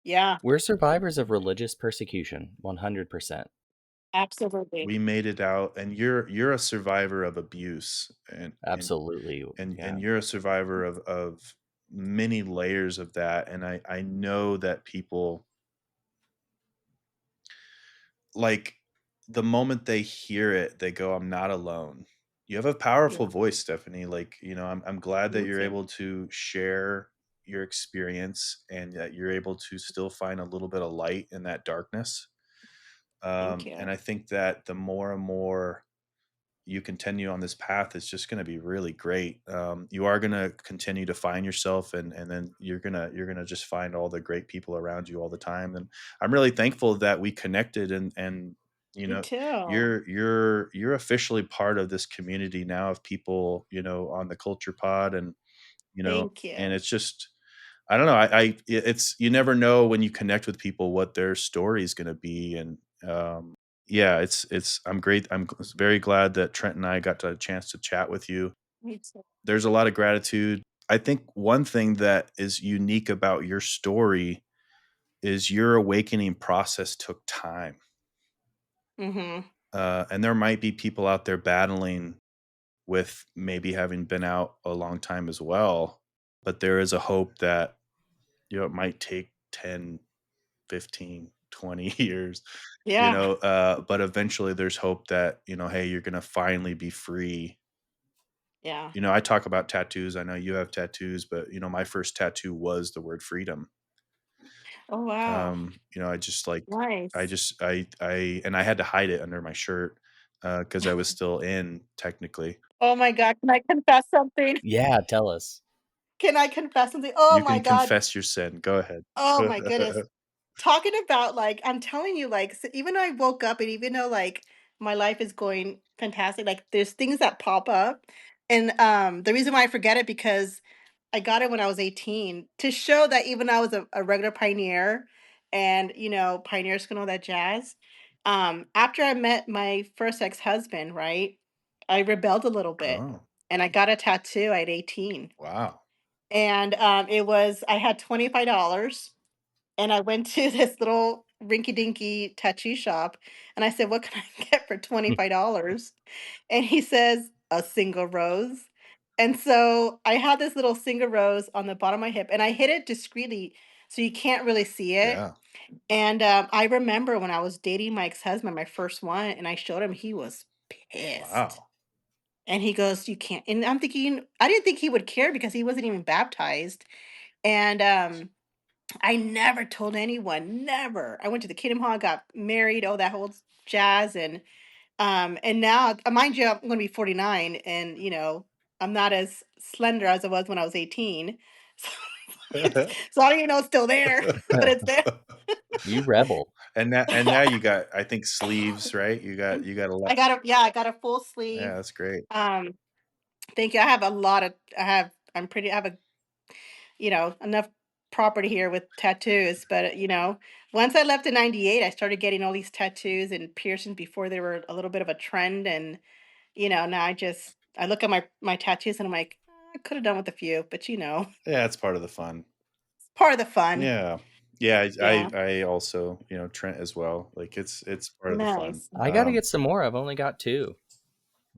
Yeah, We're survivors of religious persecution, 100%. absolutely. We made it out, and you're a survivor of abuse, and and Absolutely. and Yeah. and you're a survivor of many layers of that. And I know that people, like, the moment they hear it, they go, I'm not alone. You have a powerful Yeah, voice, Stephanie. Like, I'm glad that thank you're you. able to share your experience, and that you're able to still find a little bit of light in that darkness. Thank And you. I think that the more and more you continue on this path, it's just going to be really great. You are going to continue to find yourself, and then you're gonna just find all the great people around you all the time. And I'm really thankful that we connected, and you Me know too. you're officially part of this community now of people, on the culture pod. And Thank you. it's just, I don't know. It's, you never know when you connect with people what their story is going to be. And yeah, I'm great. Very glad that Trent and I got a chance to chat with you. Me too. There's a lot of gratitude. I think one thing that is unique about your story is your awakening process took time. Mm-hmm. And there might be people out there battling with maybe having been out a long time as well. But there is a hope that, it might take 10, 15, 20 years, Yeah. but eventually there's hope that, hey, you're going to finally be free. Yeah. I talk about tattoos. I know you have tattoos, but, my first tattoo was the word freedom. Oh wow. I just like, Nice. and I had to hide it under my shirt. because I was still in technically. Oh my god, can I confess something? Yeah, tell us. Can I confess something? Oh You my can god. confess your sin. Go ahead. Oh my goodness. Talking about, like, I'm telling you, like, even though I woke up and even though, like, my life is going fantastic, like, there's things that pop up, and, the reason why I forget it because I got it when I was 18 to show that even though I was a regular pioneer and, pioneer school and all that jazz, after I met my first ex-husband, right, I rebelled a little bit, Oh, and I got a tattoo at 18, wow. and, it was I had $25 and I went to this little rinky dinky tattoo shop and I said, "What can I get for $25?" And he says, "A single rose." And so I had this little single rose on the bottom of my hip and I hid it discreetly so you can't really see it. Yeah. And I remember when I was dating my ex husband, my first one, and I showed him, he was pissed. Wow. And he goes, "You can't." And I'm thinking, I didn't think he would care because he wasn't even baptized. And I never told anyone, never. I went to the Kingdom Hall, got married, all that whole jazz, and now, mind you, I'm going to be 49, and I'm not as slender as I was when I was 18, so, so I don't even know it's still there, but it's there. You rebel. And now you got, I think, sleeves, right? You got a lot. I got a full Yeah, sleeve. that's great. Um, Thank you. I have a lot of. I have a enough property here with tattoos. But, once I left in 98, I started getting all these tattoos and piercings before they were a little bit of a trend. And, now I look at my tattoos and I'm like, I could have done with a few, but, Yeah, it's part of the fun. part of the fun. Yeah. Yeah, I Yeah. I I also, Trent as well. Like, it's part of the fun. Nice. I gotta get some more. I've only got 2.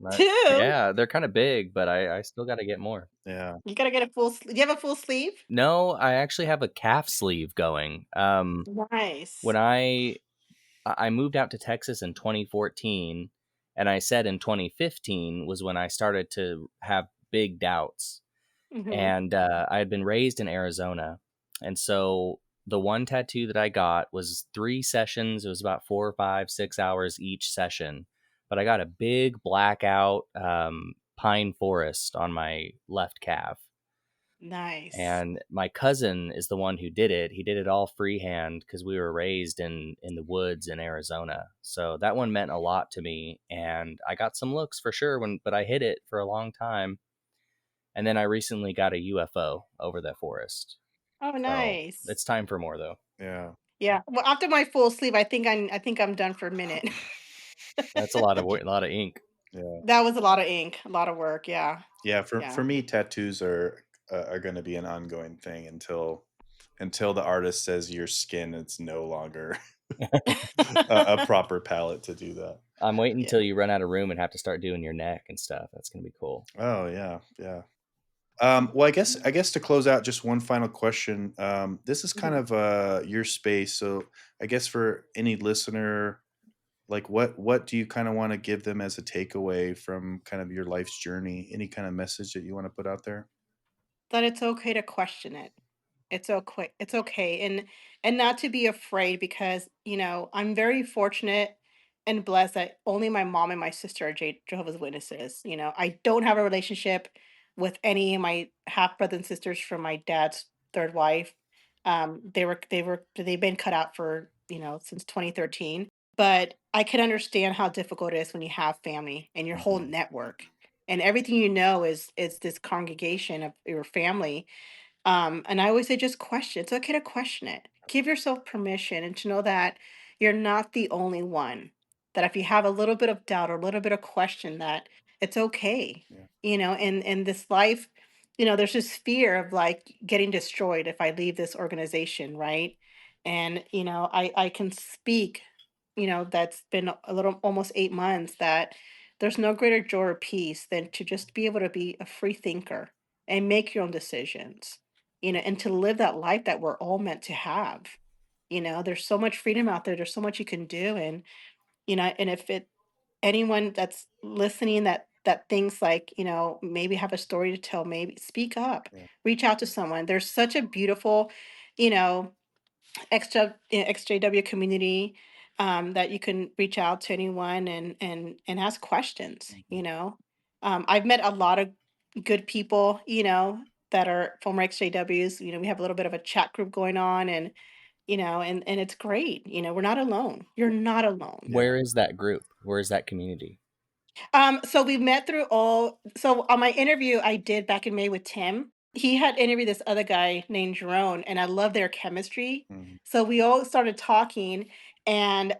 But Two. yeah, they're kinda big, but I still gotta get more. Yeah. You got to get a full, do you have a full sleeve? No, I actually have a calf sleeve going. When Nice. I moved out to Texas in 2014, and I said in 2015 was when I started to have big doubts. Hmm. And I had been raised in Arizona, and so the one tattoo that I got was 3 sessions. It was about 4 or 5, 6 hours each session, but I got a big blackout pine forest on my left calf. Nice. And my cousin is the one who did it. He did it all freehand because we were raised in the woods in Arizona. So that one meant a lot to me, and I got some looks for sure but I hid it for a long time. And then I recently got a UFO over the forest. Oh, So nice. it's time for more though. Yeah. Yeah. Well, after my full sleeve, I think I'm done for a minute. That's a lot of ink. Yeah. That was a lot of ink, a lot of work, yeah, Yeah, for yeah. me, tattoos are gonna be an ongoing thing until the artist says your skin it's no longer a proper palette to do that. I'm waiting Yeah. until you run out of room and have to start doing your neck and stuff. That's gonna be cool. Oh, yeah, yeah. Well, I guess to close out, just one final question. This is kind Mhm. of your space, so I guess for any listener, like what do you kind of want to give them as a takeaway from kind of your life's journey? Any kind of message that you want to put out there? That it's okay to question it. It's okay, and not to be afraid because, I'm very fortunate and blessed that only my mom and my sister are Jehovah's Witnesses. I don't have a relationship with any of my half brothers and sisters from my dad's third wife. They've been cut out for, since 2013. But I can understand how difficult it is when you have family and your whole Hmm. network and everything is this congregation of your family. And I always say just question. It's okay to question it. Give yourself permission and to know that you're not the only one. That if you have a little bit of doubt or a little bit of question, that it's okay. Yeah, In this life, there's this fear of like getting destroyed if I leave this organization, right? And I can speak, that's been a little almost 8 months that there's no greater joy or peace than to just be able to be a free thinker and make your own decisions, and to live that life that we're all meant to have. There's so much freedom out there. There's so much you can do. And, and if anyone that's listening that thinks like, maybe have a story to tell, maybe speak up, yeah, reach out to someone. There's such a beautiful, you know, XJW community. that you can reach out to anyone and ask questions. I've met a lot of good people, that are former XJWs. We have a little bit of a chat group going on, and it's great. We're not alone. You're not alone. Yeah. Where is that group? Where is that community? So we met through all so on my interview I did back in May with Tim, he had interviewed this other guy named Jerome, and I love their chemistry. Mhm. So we all started talking, and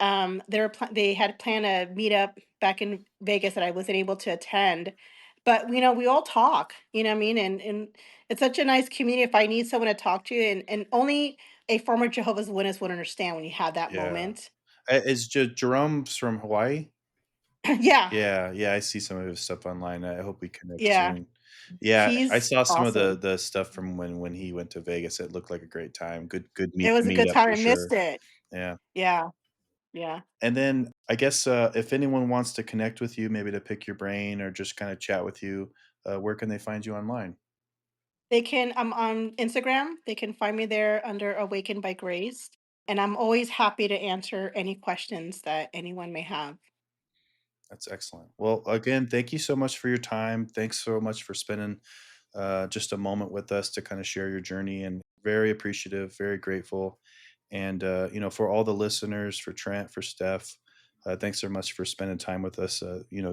they had planned a meetup back in Vegas that I wasn't able to attend. But we all talk, you know what I mean? And it's such a nice community. If I need someone to talk to, and only a former Jehovah's Witness would understand when you have that Yeah. moment. Is Jerome's from Hawaii? Yeah, Yeah, yeah, I see some of his stuff online. I hope we connect yeah. soon. Yeah, I He's saw some of awesome. the stuff from when he went to Vegas. It looked like a great time. Good It was a meet good up time, for I missed sure. it. Yeah. Yeah, yeah. And then I guess if anyone wants to connect with you, maybe to pick your brain or just kind of chat with you, where can they find you online? I'm on Instagram, they can find me there under Awakened by Grace, and I'm always happy to answer any questions that anyone may have. That's excellent. Well, again, thank you so much for your time. Thanks so much for spending just a moment with us to kind of share your journey, and very appreciative, very grateful. And, for all the listeners, for Trent, for Steph, thanks so much for spending time with us,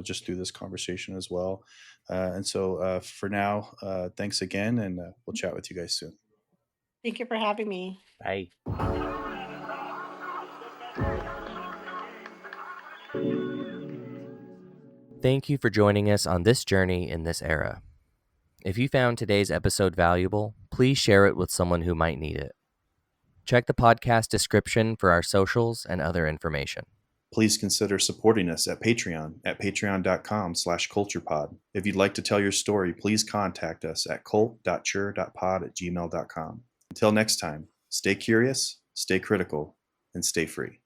just through this conversation as well. And so for now, thanks again, and we'll chat with you guys soon. Thank you for having me. Bye. Thank you for joining us on this journey in this era. If you found today's episode valuable, please share it with someone who might need it. Check the podcast description for our socials and other information. Please consider supporting us at Patreon at patreon.com/culturepod. If you'd like to tell your story, please contact us at cult.chur.pod@gmail.com. Until next time, stay curious, stay critical, and stay free.